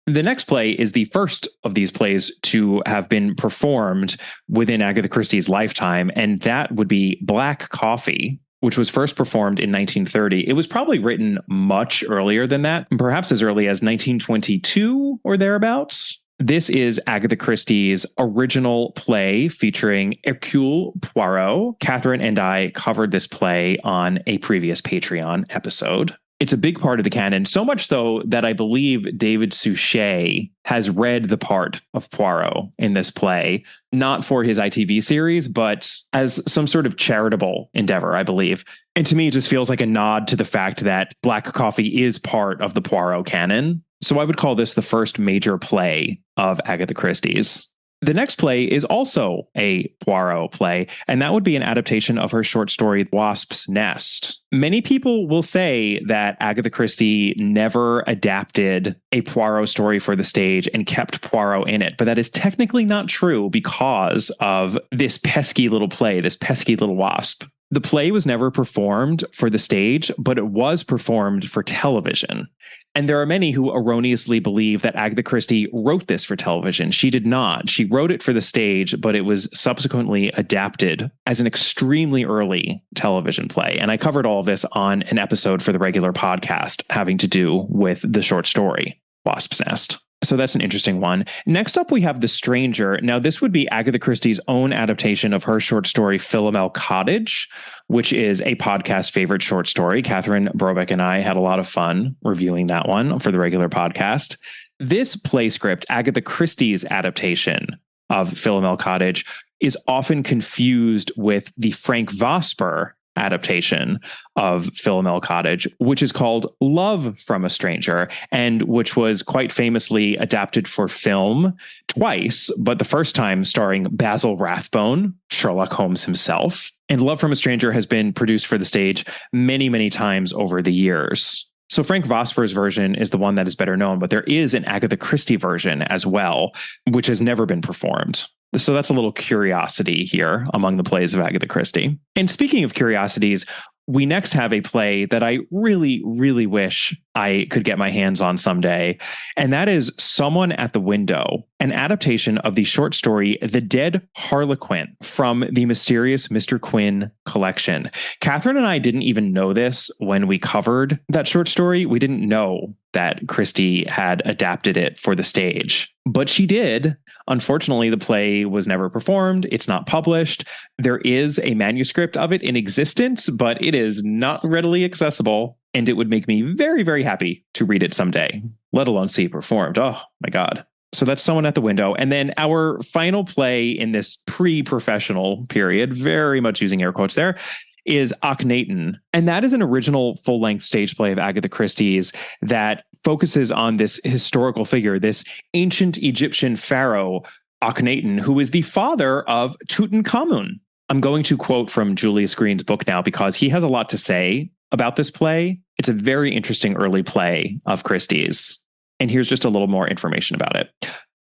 The next play is the first of these plays to have been performed within Agatha Christie's lifetime, and that would be Black Coffee, which was first performed in 1930. It was probably written much earlier than that, perhaps as early as 1922 or thereabouts. This is Agatha Christie's original play featuring Hercule Poirot. Catherine and I covered this play on a previous Patreon episode. It's a big part of the canon, so much so that I believe David Suchet has read the part of Poirot in this play, not for his ITV series, but as some sort of charitable endeavor, I believe. And to me, it just feels like a nod to the fact that Black Coffee is part of the Poirot canon. So I would call this the first major play of Agatha Christie's. The next play is also a Poirot play, and that would be an adaptation of her short story, Wasp's Nest. Many people will say that Agatha Christie never adapted a Poirot story for the stage and kept Poirot in it, but that is technically not true because of this pesky little play, this pesky little wasp. The play was never performed for the stage, but it was performed for television. And there are many who erroneously believe that Agatha Christie wrote this for television. She did not. She wrote it for the stage, but it was subsequently adapted as an extremely early television play. And I covered all of this on an episode for the regular podcast having to do with the short story, Wasp's Nest. So that's an interesting one. Next up, we have The Stranger. Now, this would be Agatha Christie's own adaptation of her short story, Philomel Cottage, which is a podcast favorite short story. Catherine Brobeck and I had a lot of fun reviewing that one for the regular podcast. This play script, Agatha Christie's adaptation of Philomel Cottage, is often confused with the Frank Vosper adaptation of Philomel Cottage, which is called Love from a Stranger, and which was quite famously adapted for film twice, but the first time starring Basil Rathbone, Sherlock Holmes himself. And Love from a Stranger has been produced for the stage many, many times over the years. So Frank Vosper's version is the one that is better known, but there is an Agatha Christie version as well, which has never been performed. So that's a little curiosity here among the plays of Agatha Christie. And speaking of curiosities, we next have a play that I really, really wish I could get my hands on someday. And that is Someone at the Window, an adaptation of the short story The Dead Harlequin from the Mysterious Mr. Quinn collection. Catherine and I didn't even know this when we covered that short story. We didn't know that Christie had adapted it for the stage, but she did. Unfortunately, the play was never performed. It's not published. There is a manuscript of it in existence, but it is not readily accessible. And it would make me very, very happy to read it someday, let alone see it performed. Oh my God. So that's Someone at the Window. And then our final play in this pre-professional period, very much using air quotes there, is Akhenaten. And that is an original full-length stage play of Agatha Christie's that focuses on this historical figure, this ancient Egyptian pharaoh, Akhenaten, who is the father of Tutankhamun. I'm going to quote from Julius Green's book now because he has a lot to say about this play. It's a very interesting early play of Christie's. And here's just a little more information about it.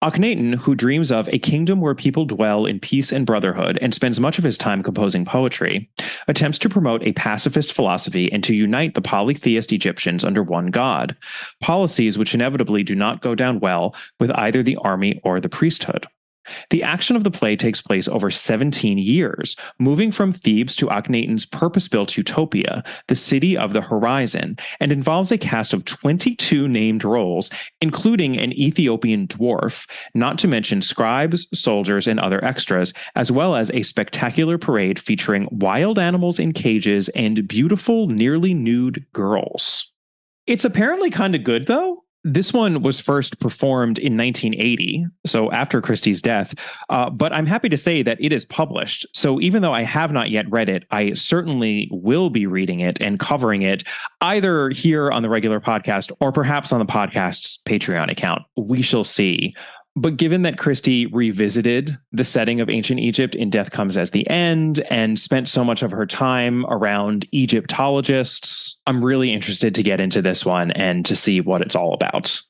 Akhenaten, who dreams of a kingdom where people dwell in peace and brotherhood and spends much of his time composing poetry, attempts to promote a pacifist philosophy and to unite the polytheist Egyptians under one god, policies which inevitably do not go down well with either the army or the priesthood. The action of the play takes place over 17 years, moving from Thebes to Akhenaten's purpose-built utopia, the city of the horizon, and involves a cast of 22 named roles, including an Ethiopian dwarf, not to mention scribes, soldiers, and other extras, as well as a spectacular parade featuring wild animals in cages and beautiful, nearly nude girls. It's apparently kind of good, though. This one was first performed in 1980, so after Christie's death, but I'm happy to say that it is published. So even though I have not yet read it, I certainly will be reading it and covering it either here on the regular podcast or perhaps on the podcast's Patreon account. We shall see. But given that Christie revisited the setting of ancient Egypt in Death Comes as the End and spent so much of her time around Egyptologists, I'm really interested to get into this one and to see what it's all about.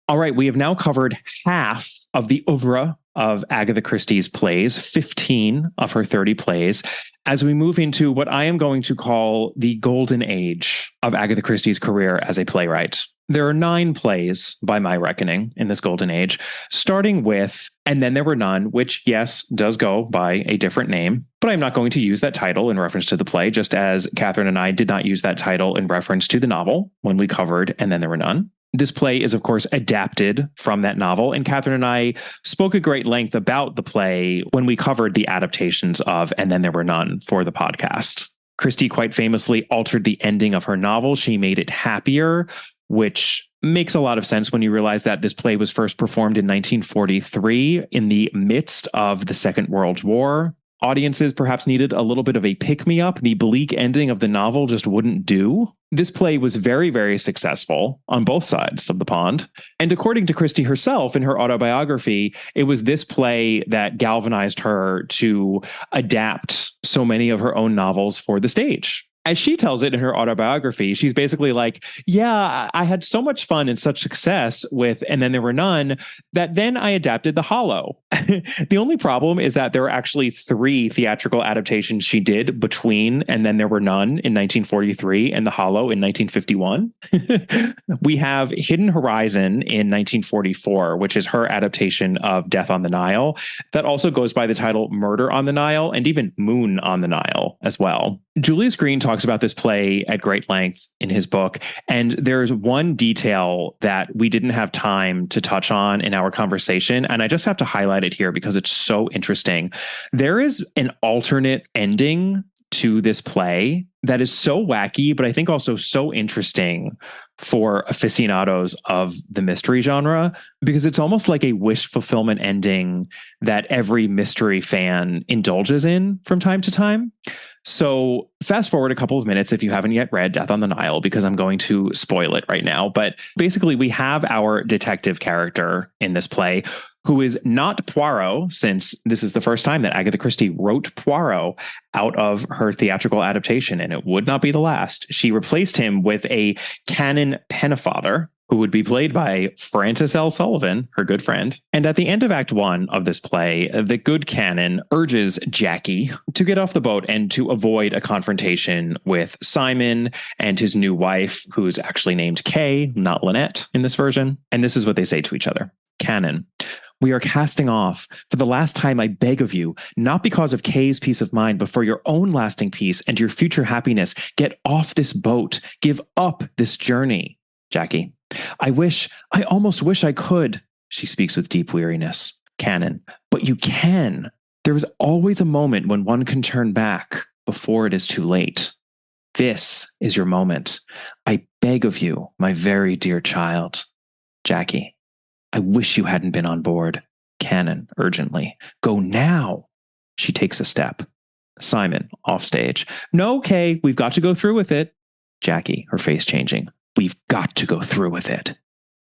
All right, we have now covered half of the oeuvre of Agatha Christie's plays, 15 of her 30 plays, as we move into what I am going to call the golden age of Agatha Christie's career as a playwright. There are 9 plays, by my reckoning, in this golden age, starting with And Then There Were None, which, yes, does go by a different name, but I'm not going to use that title in reference to the play, just as Catherine and I did not use that title in reference to the novel when we covered And Then There Were None. This play is, of course, adapted from that novel, and Catherine and I spoke at great length about the play when we covered the adaptations of And Then There Were None for the podcast. Christie quite famously altered the ending of her novel. She made it happier, which makes a lot of sense when you realize that this play was first performed in 1943 in the midst of the Second World War. Audiences perhaps needed a little bit of a pick-me-up. The bleak ending of the novel just wouldn't do. This play was very, very successful on both sides of the pond. And according to Christie herself in her autobiography, it was this play that galvanized her to adapt so many of her own novels for the stage. As she tells it in her autobiography, she's basically like, yeah, I had so much fun and such success with And Then There Were None that then I adapted The Hollow. The only problem is that there were actually 3 theatrical adaptations she did between And Then There Were None in 1943 and The Hollow in 1951. We have Hidden Horizon in 1944, which is her adaptation of Death on the Nile. That also goes by the title Murder on the Nile and even Moon on the Nile as well. Julius Green talks about this play at great length in his book, and there's one detail that we didn't have time to touch on in our conversation, and I just have to highlight it here because it's so interesting. There is an alternate ending to this play that is so wacky, but I think also so interesting for aficionados of the mystery genre, because it's almost like a wish fulfillment ending that every mystery fan indulges in from time to time. So fast forward a couple of minutes if you haven't yet read Death on the Nile, because I'm going to spoil it right now. But basically, we have our detective character in this play who is not Poirot, since this is the first time that Agatha Christie wrote Poirot out of her theatrical adaptation, and it would not be the last. She replaced him with a canon Pennefather, who would be played by Frances L. Sullivan, her good friend. And at the end of Act 1 of this play, the good canon urges Jackie to get off the boat and to avoid a confrontation with Simon and his new wife, who's actually named Kay, not Lynette in this version. And this is what they say to each other. Canon. We are casting off. For the last time, I beg of you, not because of Kay's peace of mind, but for your own lasting peace and your future happiness, get off this boat. Give up this journey. Jackie. I almost wish I could. She speaks with deep weariness. Canon. But you can. There is always a moment when one can turn back before it is too late. This is your moment. I beg of you, my very dear child. Jackie. I wish you hadn't been on board. Canon, urgently. Go now. She takes a step. Simon, off stage. No, Kay, we've got to go through with it. Jackie, her face changing. We've got to go through with it.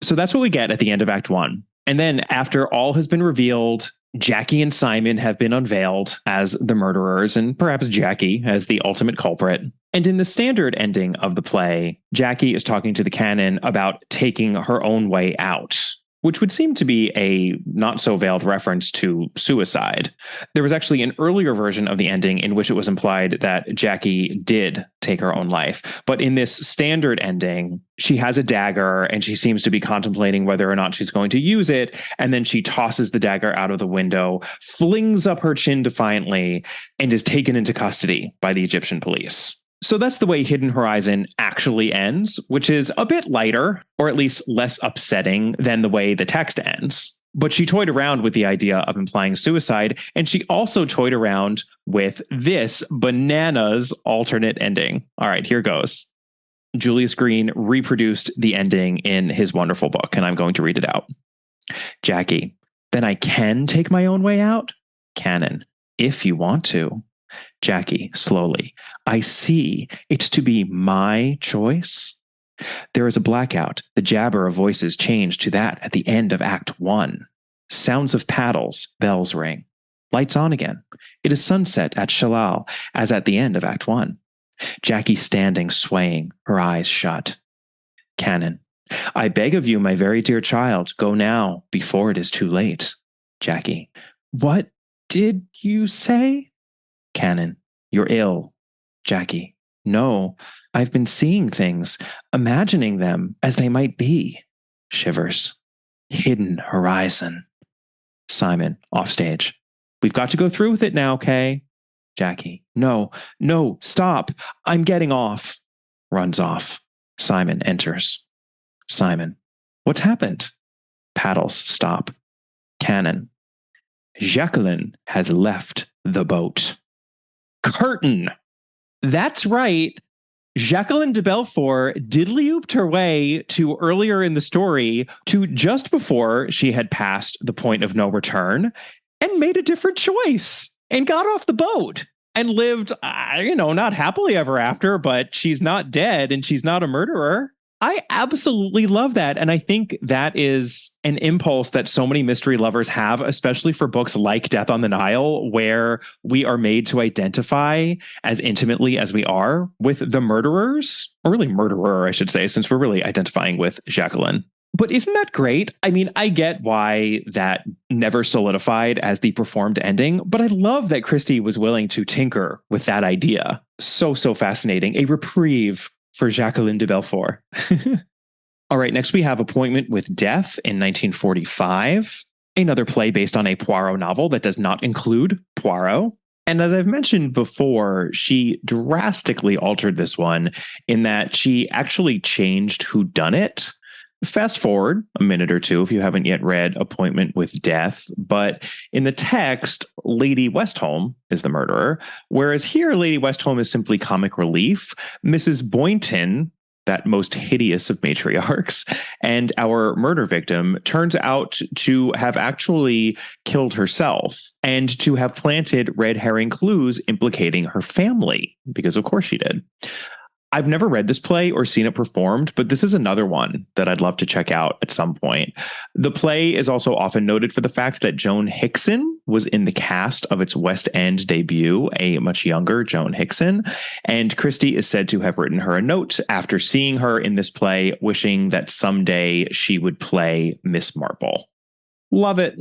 So that's what we get at the end of Act 1. And then after all has been revealed, Jackie and Simon have been unveiled as the murderers, and perhaps Jackie as the ultimate culprit. And in the standard ending of the play, Jackie is talking to the canon about taking her own way out, which would seem to be a not-so-veiled reference to suicide. There was actually an earlier version of the ending in which it was implied that Jackie did take her own life. But in this standard ending, she has a dagger and she seems to be contemplating whether or not she's going to use it. And then she tosses the dagger out of the window, flings up her chin defiantly, and is taken into custody by the Egyptian police. So that's the way Hidden Horizon actually ends, which is a bit lighter, or at least less upsetting than the way the text ends. But she toyed around with the idea of implying suicide, and she also toyed around with this bananas alternate ending. All right, here goes. Julius Green reproduced the ending in his wonderful book, and I'm going to read it out. Jackie, then I can take my own way out? Canon, if you want to. Jackie, slowly, I see it's to be my choice. There is a blackout. The jabber of voices changed to that at the end of Act 1. Sounds of paddles, bells ring. Lights on again. It is sunset at Shalal, as at the end of Act 1. Jackie standing, swaying, her eyes shut. Canon, I beg of you, my very dear child, go now, before it is too late. Jackie, what did you say? Canon, you're ill. Jackie, no, I've been seeing things, imagining them as they might be. Shivers. Hidden horizon. Simon, offstage. We've got to go through with it now, Kay. Jackie, no, stop. I'm getting off. Runs off. Simon enters. Simon, what's happened? Paddles stop. Canon, Jacqueline has left the boat. Curtain. That's right. Jacqueline de Belfort diddly-ooped her way to earlier in the story to just before she had passed the point of no return and made a different choice and got off the boat and lived, not happily ever after, but she's not dead and she's not a murderer. I absolutely love that. And I think that is an impulse that so many mystery lovers have, especially for books like Death on the Nile, where we are made to identify as intimately as we are with the murderers, or really murderer, I should say, since we're really identifying with Jacqueline. But isn't that great? I mean, I get why that never solidified as the performed ending, but I love that Christie was willing to tinker with that idea. So fascinating. A reprieve for Jacqueline de Belfort. All right, next we have Appointment with Death in 1945, another play based on a Poirot novel that does not include Poirot. And as I've mentioned before, she drastically altered this one in that she actually changed whodunit. Fast forward a minute or two if you haven't yet read Appointment with Death, but in the text, Lady Westholme is the murderer, whereas here Lady Westholme is simply comic relief. Mrs. Boynton, that most hideous of matriarchs, and our murder victim turns out to have actually killed herself and to have planted red herring clues implicating her family, because of course she did. I've never read this play or seen it performed, but this is another one that I'd love to check out at some point. The play is also often noted for the fact that Joan Hickson was in the cast of its West End debut, a much younger Joan Hickson, and Christie is said to have written her a note after seeing her in this play, wishing that someday she would play Miss Marple. Love it.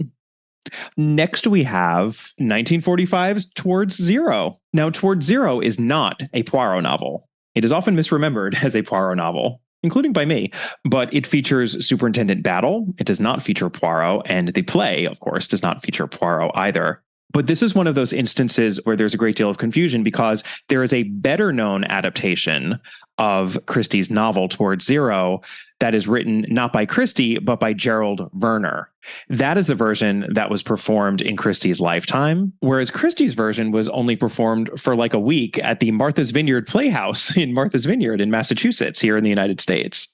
Next, we have 1945's Towards Zero. Now, Towards Zero is not a Poirot novel. It is often misremembered as a Poirot novel, including by me, but it features Superintendent Battle. It does not feature Poirot, and the play, of course, does not feature Poirot either. But this is one of those instances where there's a great deal of confusion because there is a better known adaptation of Christie's novel Towards Zero that is written not by Christie, but by Gerald Verner. That is a version that was performed in Christie's lifetime, whereas Christie's version was only performed for like a week at the Martha's Vineyard Playhouse in Martha's Vineyard in Massachusetts here in the United States.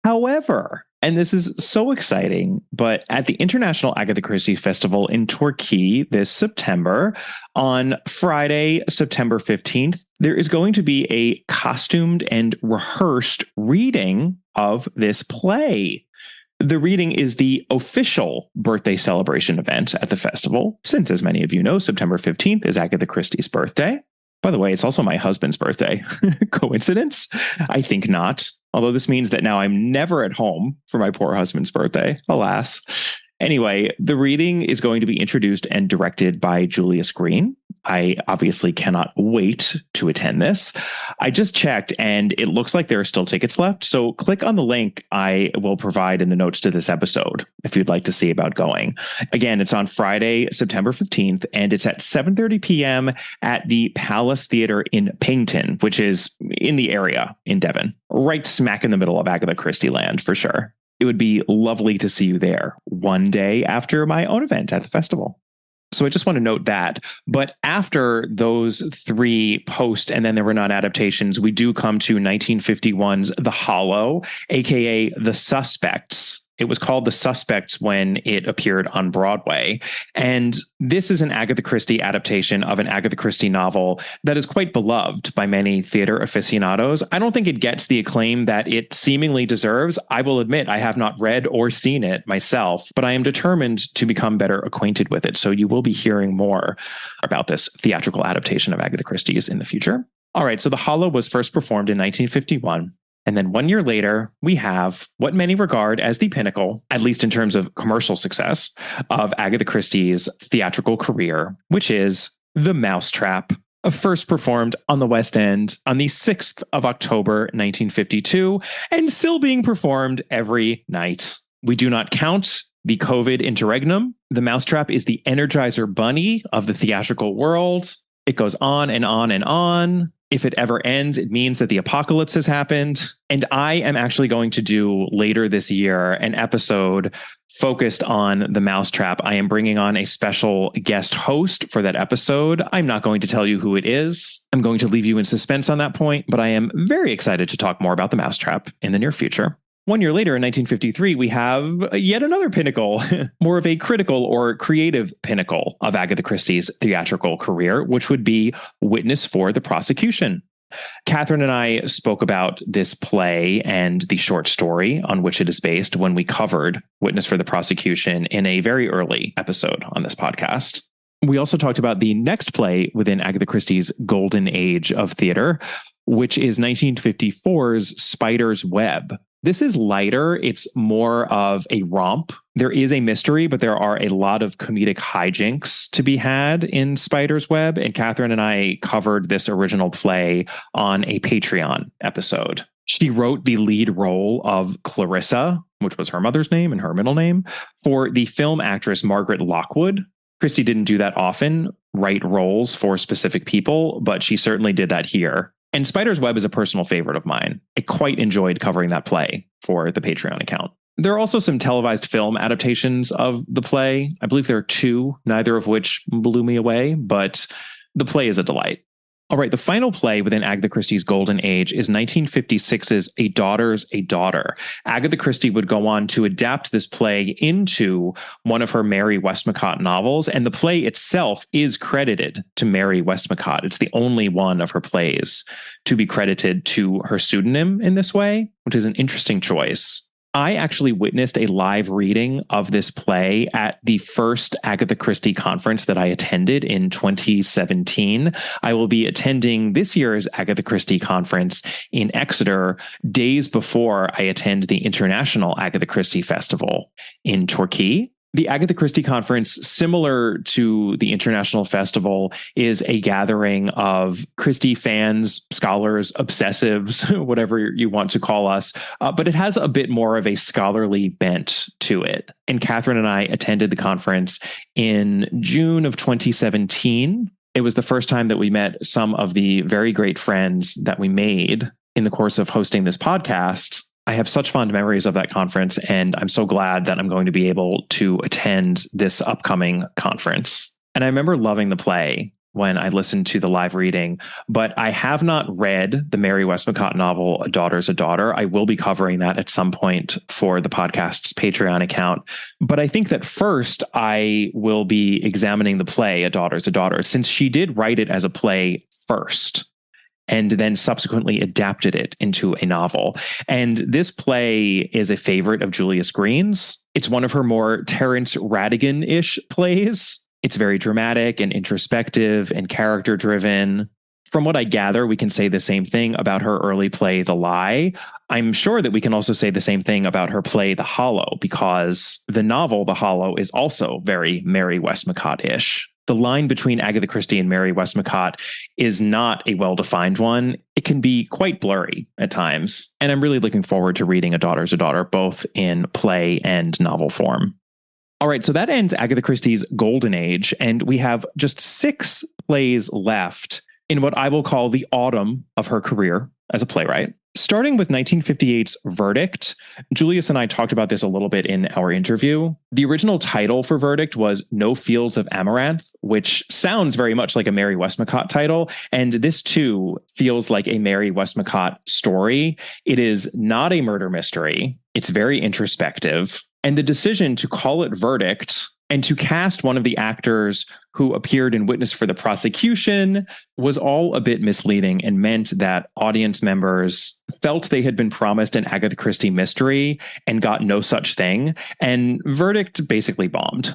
However, and this is so exciting, but at the International Agatha Christie Festival in Torquay this September, on Friday, September 15th, there is going to be a costumed and rehearsed reading of this play. The reading is the official birthday celebration event at the festival, since, as many of you know, September 15th is Agatha Christie's birthday. By the way, it's also my husband's birthday. Coincidence? I think not. Although this means that now I'm never at home for my poor husband's birthday, alas. Anyway, the reading is going to be introduced and directed by Julius Green. I obviously cannot wait to attend this. I just checked and it looks like there are still tickets left. So click on the link I will provide in the notes to this episode if you'd like to see about going. Again, it's on Friday, September 15th, and it's at 7:30 p.m. at the Palace Theatre in Paignton, which is in the area in Devon, right smack in the middle of Agatha Christie land for sure. It would be lovely to see you there one day after my own event at the festival. So I just want to note that. But after those three post and then there were not adaptations, we do come to 1951's The Hollow, aka The Suspects. It was called The Suspects when it appeared on Broadway. And this is an Agatha Christie adaptation of an Agatha Christie novel that is quite beloved by many theater aficionados. I don't think it gets the acclaim that it seemingly deserves. I will admit I have not read or seen it myself, but I am determined to become better acquainted with it. So you will be hearing more about this theatrical adaptation of Agatha Christie's in the future. All right, so The Hollow was first performed in 1951. And then 1 year later, we have what many regard as the pinnacle, at least in terms of commercial success, of Agatha Christie's theatrical career, which is The Mousetrap, first performed on the West End on the 6th of October, 1952, and still being performed every night. We do not count the COVID interregnum. The Mousetrap is the Energizer Bunny of the theatrical world. It goes on and on and on. If it ever ends, it means that the apocalypse has happened. And I am actually going to do later this year an episode focused on The Mousetrap. I am bringing on a special guest host for that episode. I'm not going to tell you who it is. I'm going to leave you in suspense on that point, but I am very excited to talk more about The Mousetrap in the near future. 1 year later, in 1953, we have yet another pinnacle, more of a critical or creative pinnacle of Agatha Christie's theatrical career, which would be Witness for the Prosecution. Catherine and I spoke about this play and the short story on which it is based when we covered Witness for the Prosecution in a very early episode on this podcast. We also talked about the next play within Agatha Christie's golden age of theater, which is 1954's Spider's Web. This is lighter. It's more of a romp. There is a mystery, but there are a lot of comedic hijinks to be had in Spider's Web. And Catherine and I covered this original play on a Patreon episode. She wrote the lead role of Clarissa, which was her mother's name and her middle name, for the film actress Margaret Lockwood. Christie didn't do that often, write roles for specific people, but she certainly did that here. And Spider's Web is a personal favorite of mine. I quite enjoyed covering that play for the Patreon account. There are also some televised film adaptations of the play. I believe there are two, neither of which blew me away, but the play is a delight. All right, the final play within Agatha Christie's golden age is 1956's A Daughter's a Daughter. Agatha Christie would go on to adapt this play into one of her Mary Westmacott novels, and the play itself is credited to Mary Westmacott. It's the only one of her plays to be credited to her pseudonym in this way, which is an interesting choice. I actually witnessed a live reading of this play at the first Agatha Christie conference that I attended in 2017. I will be attending this year's Agatha Christie conference in Exeter days before I attend the International Agatha Christie Festival in Torquay. The Agatha Christie Conference, similar to the International Festival, is a gathering of Christie fans, scholars, obsessives, whatever you want to call us, but it has a bit more of a scholarly bent to it. And Catherine and I attended the conference in June of 2017. It was the first time that we met some of the very great friends that we made in the course of hosting this podcast. I have such fond memories of that conference, and I'm so glad that I'm going to be able to attend this upcoming conference. And I remember loving the play when I listened to the live reading, but I have not read the Mary Westmacott novel, A Daughter's a Daughter. I will be covering that at some point for the podcast's Patreon account. But I think that first I will be examining the play, A Daughter's a Daughter, since she did write it as a play first, and then subsequently adapted it into a novel. And this play is a favorite of Julius Green's. It's one of her more Terence Rattigan-ish plays. It's very dramatic and introspective and character-driven. From what I gather, we can say the same thing about her early play, The Lie. I'm sure that we can also say the same thing about her play, The Hollow, because the novel, The Hollow, is also very Mary Westmacott-ish. The line between Agatha Christie and Mary Westmacott is not a well-defined one. It can be quite blurry at times. And I'm really looking forward to reading A Daughter's a Daughter, both in play and novel form. All right, so that ends Agatha Christie's golden age, and we have just 6 plays left in what I will call the autumn of her career as a playwright. Starting with 1958's Verdict, Julius and I talked about this a little bit in our interview. The original title for Verdict was No Fields of Amaranth, which sounds very much like a Mary Westmacott title. And this, too, feels like a Mary Westmacott story. It is not a murder mystery. It's very introspective. And the decision to call it Verdict and to cast one of the actors who appeared in Witness for the prosecution was all a bit misleading and meant that audience members felt they had been promised an Agatha Christie mystery and got no such thing. And Verdict basically bombed.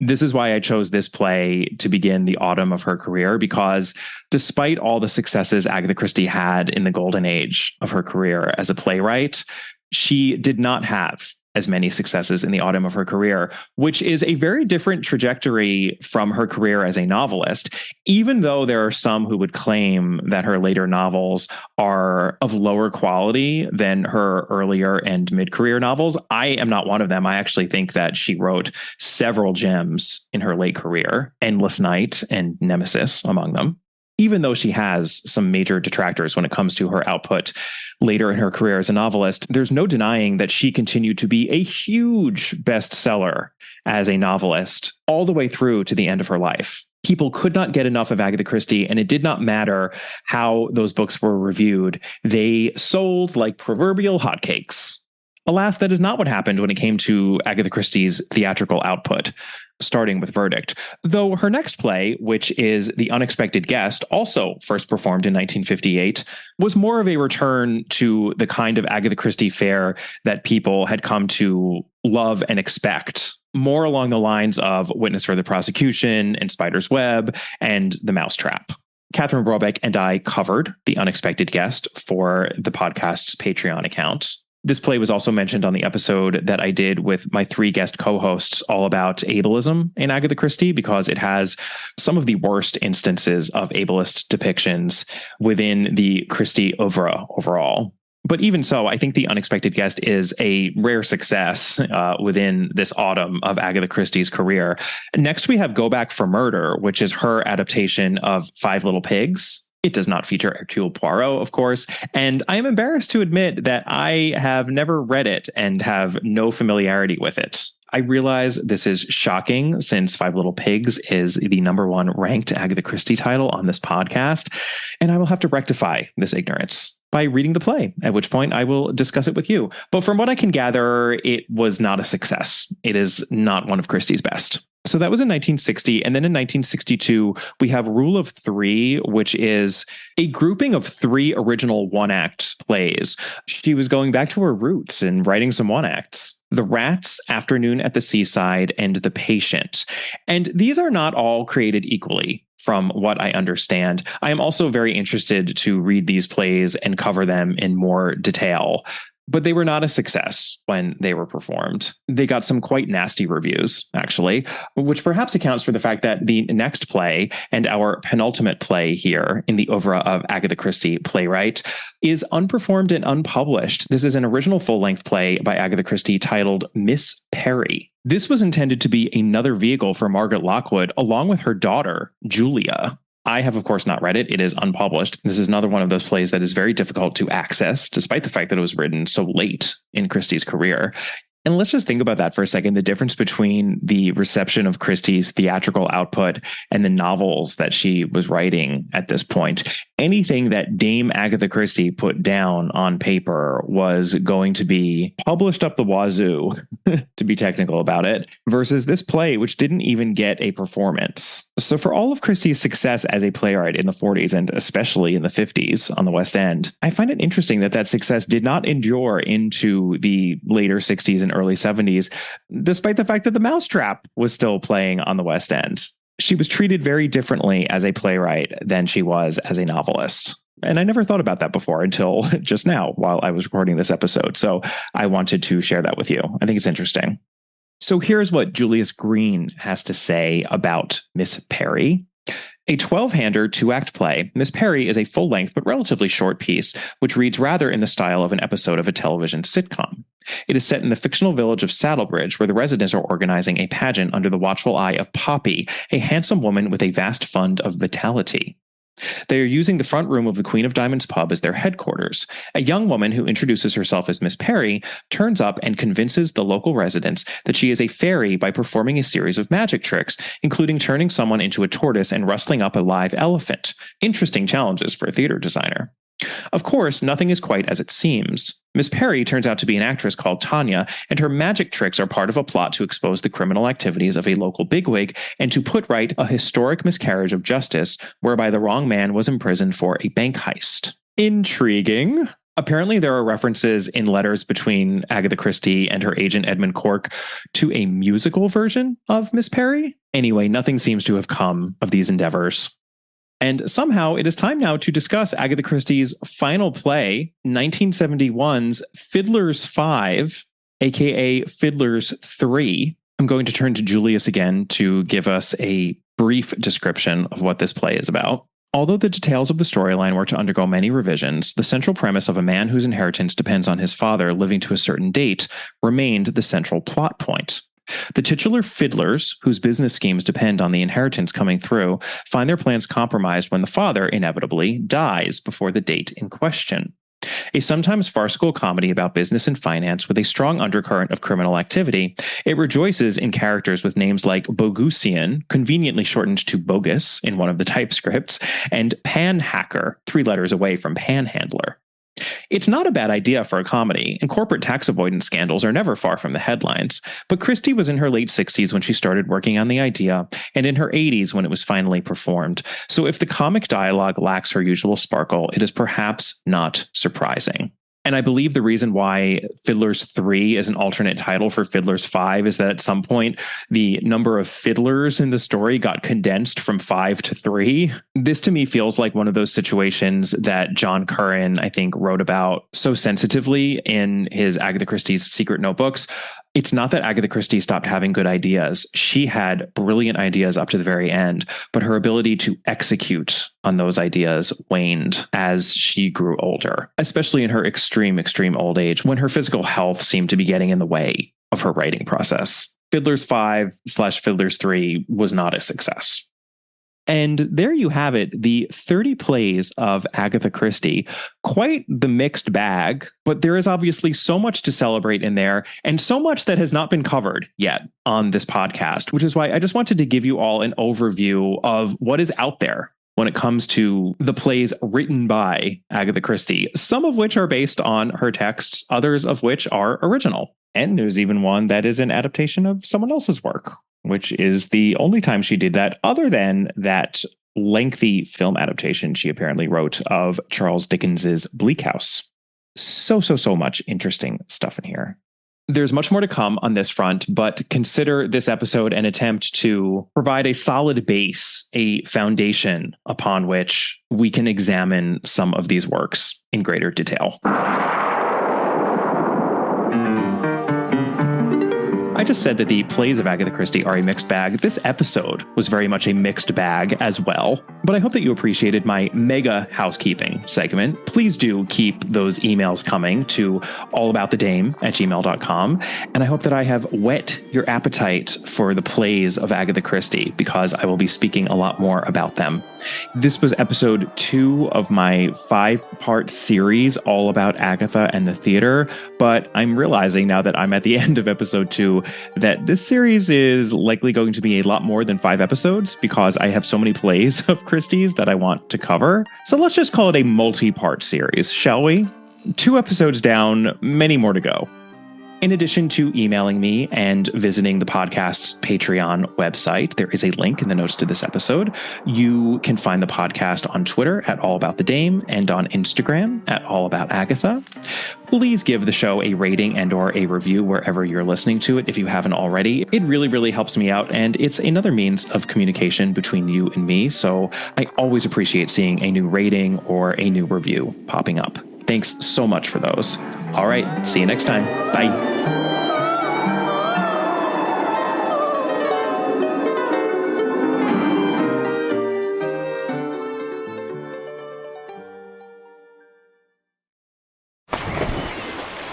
This is why I chose this play to begin the autumn of her career, because despite all the successes Agatha Christie had in the golden age of her career as a playwright, she did not have as many successes in the autumn of her career, which is a very different trajectory from her career as a novelist, even though there are some who would claim that her later novels are of lower quality than her earlier and mid-career novels. I am not one of them. I actually think that she wrote several gems in her late career, Endless Night and Nemesis among them, even though she has some major detractors when it comes to her output later in her career as a novelist. There's no denying that she continued to be a huge bestseller as a novelist all the way through to the end of her life. People could not get enough of Agatha Christie, and it did not matter how those books were reviewed. They sold like proverbial hotcakes. Alas, that is not what happened when it came to Agatha Christie's theatrical output, starting with Verdict. Though her next play, which is The Unexpected Guest, also first performed in 1958, was more of a return to the kind of Agatha Christie fare that people had come to love and expect, more along the lines of Witness for the Prosecution and Spider's Web and The Mousetrap. Catherine Brobeck and I covered The Unexpected Guest for the podcast's Patreon account. This play was also mentioned on the episode that I did with my 3 guest co-hosts all about ableism in Agatha Christie, because it has some of the worst instances of ableist depictions within the Christie oeuvre overall. But even so, I think The Unexpected Guest is a rare success within this autumn of Agatha Christie's career. Next, we have Go Back for Murder, which is her adaptation of Five Little Pigs. It does not feature Hercule Poirot, of course, and I am embarrassed to admit that I have never read it and have no familiarity with it. I realize this is shocking, since Five Little Pigs is the #1 ranked Agatha Christie title on this podcast, and I will have to rectify this ignorance by reading the play, at which point I will discuss it with you. But from what I can gather, it was not a success. It is not one of Christie's best. So that was in 1960. And then in 1962, we have Rule of Three, which is a grouping of 3 original one-act plays. She was going back to her roots and writing some one-acts. The Rats, Afternoon at the Seaside, and The Patient. And these are not all created equally, from what I understand. I am also very interested to read these plays and cover them in more detail. But they were not a success when they were performed. They got some quite nasty reviews, actually, which perhaps accounts for the fact that the next play, and our penultimate play here in the oeuvre of Agatha Christie playwright, is unperformed and unpublished. This is an original full-length play by Agatha Christie titled Miss Perry. This was intended to be another vehicle for Margaret Lockwood, along with her daughter, Julia. I have, of course, not read it. It is unpublished. This is another one of those plays that is very difficult to access, despite the fact that it was written so late in Christie's career. And let's just think about that for a second, the difference between the reception of Christie's theatrical output and the novels that she was writing at this point. Anything that Dame Agatha Christie put down on paper was going to be published up the wazoo, to be technical about it, versus this play, which didn't even get a performance. So for all of Christie's success as a playwright in the 40s, and especially in the 50s on the West End, I find it interesting that that success did not endure into the later 60s and early 70s, despite the fact that The Mousetrap was still playing on the West End. She was treated very differently as a playwright than she was as a novelist. And I never thought about that before until just now while I was recording this episode. So I wanted to share that with you. I think it's interesting. So here's what Julius Green has to say about Miss Perry. A 12-hander 2-act play, Miss Perry is a full-length but relatively short piece, which reads rather in the style of an episode of a television sitcom. It is set in the fictional village of Saddlebridge, where the residents are organizing a pageant under the watchful eye of Poppy, a handsome woman with a vast fund of vitality. They are using the front room of the Queen of Diamonds pub as their headquarters. A young woman who introduces herself as Miss Perry turns up and convinces the local residents that she is a fairy by performing a series of magic tricks, including turning someone into a tortoise and rustling up a live elephant. Interesting challenges for a theater designer. Of course, nothing is quite as it seems. Miss Perry turns out to be an actress called Tanya, and her magic tricks are part of a plot to expose the criminal activities of a local bigwig and to put right a historic miscarriage of justice whereby the wrong man was imprisoned for a bank heist. Intriguing. Apparently, there are references in letters between Agatha Christie and her agent Edmund Cork to a musical version of Miss Perry. Anyway, nothing seems to have come of these endeavors. And somehow it is time now to discuss Agatha Christie's final play, 1971's Fiddler's Five, aka Fiddler's 3. I'm going to turn to Julius again to give us a brief description of what this play is about. Although the details of the storyline were to undergo many revisions, the central premise of a man whose inheritance depends on his father living to a certain date remained the central plot point. The titular fiddlers, whose business schemes depend on the inheritance coming through, find their plans compromised when the father, inevitably, dies before the date in question. A sometimes farcical comedy about business and finance with a strong undercurrent of criminal activity, it rejoices in characters with names like Bogusian, conveniently shortened to Bogus in one of the typescripts, and Panhacker, 3 letters away from Panhandler. It's not a bad idea for a comedy, and corporate tax avoidance scandals are never far from the headlines, but Christie was in her late 60s when she started working on the idea, and in her 80s when it was finally performed, so if the comic dialogue lacks her usual sparkle, it is perhaps not surprising. And I believe the reason why Fiddler's 3 is an alternate title for Fiddler's 5 is that at some point, the number of fiddlers in the story got condensed from 5 to 3. This to me feels like one of those situations that John Curran, I think, wrote about so sensitively in his Agatha Christie's Secret Notebooks. It's not that Agatha Christie stopped having good ideas. She had brilliant ideas up to the very end, but her ability to execute on those ideas waned as she grew older, especially in her extreme old age when her physical health seemed to be getting in the way of her writing process. Fiddler's 5/Fiddler's 3 was not a success. And there you have it, the 30 plays of Agatha Christie. Quite the mixed bag, but there is obviously so much to celebrate in there and so much that has not been covered yet on this podcast, which is why I just wanted to give you all an overview of what is out there when it comes to the plays written by Agatha Christie, some of which are based on her texts, others of which are original. And there's even one that is an adaptation of someone else's work, which is the only time she did that other than that lengthy film adaptation she apparently wrote of Charles Dickens's Bleak House. So much interesting stuff in here. There's much more to come on this front, but consider this episode an attempt to provide a solid base, a foundation upon which we can examine some of these works in greater detail. I just said that the plays of Agatha Christie are a mixed bag. This episode was very much a mixed bag as well, but I hope that you appreciated my mega housekeeping segment. Please do keep those emails coming to allaboutthedame@gmail.com, and I hope that I have whet your appetite for the plays of Agatha Christie, because I will be speaking a lot more about them. This was episode 2 of my 5-part series all about Agatha and the theater, but I'm realizing now that I'm at the end of episode 2 that this series is likely going to be a lot more than 5 episodes because I have so many plays of Christie's that I want to cover. So let's just call it a multi-part series, shall we? 2 episodes down, many more to go. In addition to emailing me and visiting the podcast's Patreon website, there is a link in the notes to this episode. You can find the podcast on Twitter at allaboutthedame and on Instagram at allaboutagatha. Please give the show a rating and or a review wherever you're listening to it if you haven't already. It really helps me out, and it's another means of communication between you and me, so I always appreciate seeing a new rating or a new review popping up. Thanks so much for those. All right, see you next time. Bye.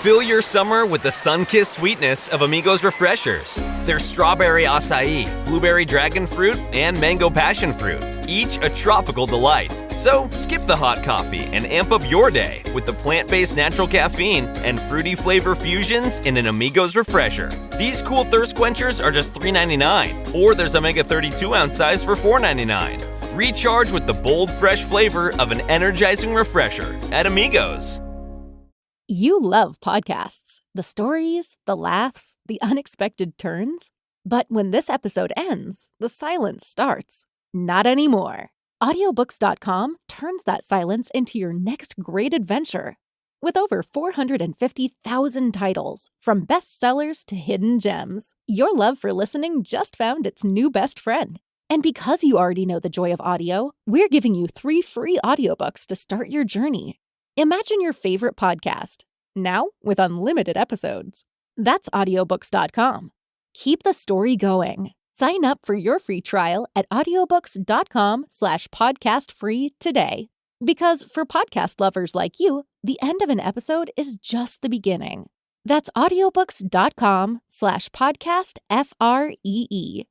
Fill your summer with the sun-kissed sweetness of Amigos Refreshers. They're strawberry acai, blueberry dragon fruit, and mango passion fruit, each a tropical delight. So skip the hot coffee and amp up your day with the plant-based natural caffeine and fruity flavor fusions in an Amigos Refresher. These cool thirst quenchers are just $3.99, or there's a Mega 32-ounce size for $4.99. Recharge with the bold, fresh flavor of an energizing refresher at Amigos. You love podcasts, the stories, the laughs, the unexpected turns. But when this episode ends, the silence starts. Not anymore. Audiobooks.com turns that silence into your next great adventure. With over 450,000 titles, from bestsellers to hidden gems, your love for listening just found its new best friend. And because you already know the joy of audio, we're giving you 3 free audiobooks to start your journey. Imagine your favorite podcast, now with unlimited episodes. That's audiobooks.com. Keep the story going. Sign up for your free trial at audiobooks.com/podcastfree today. Because for podcast lovers like you, the end of an episode is just the beginning. That's audiobooks.com/podcastfree.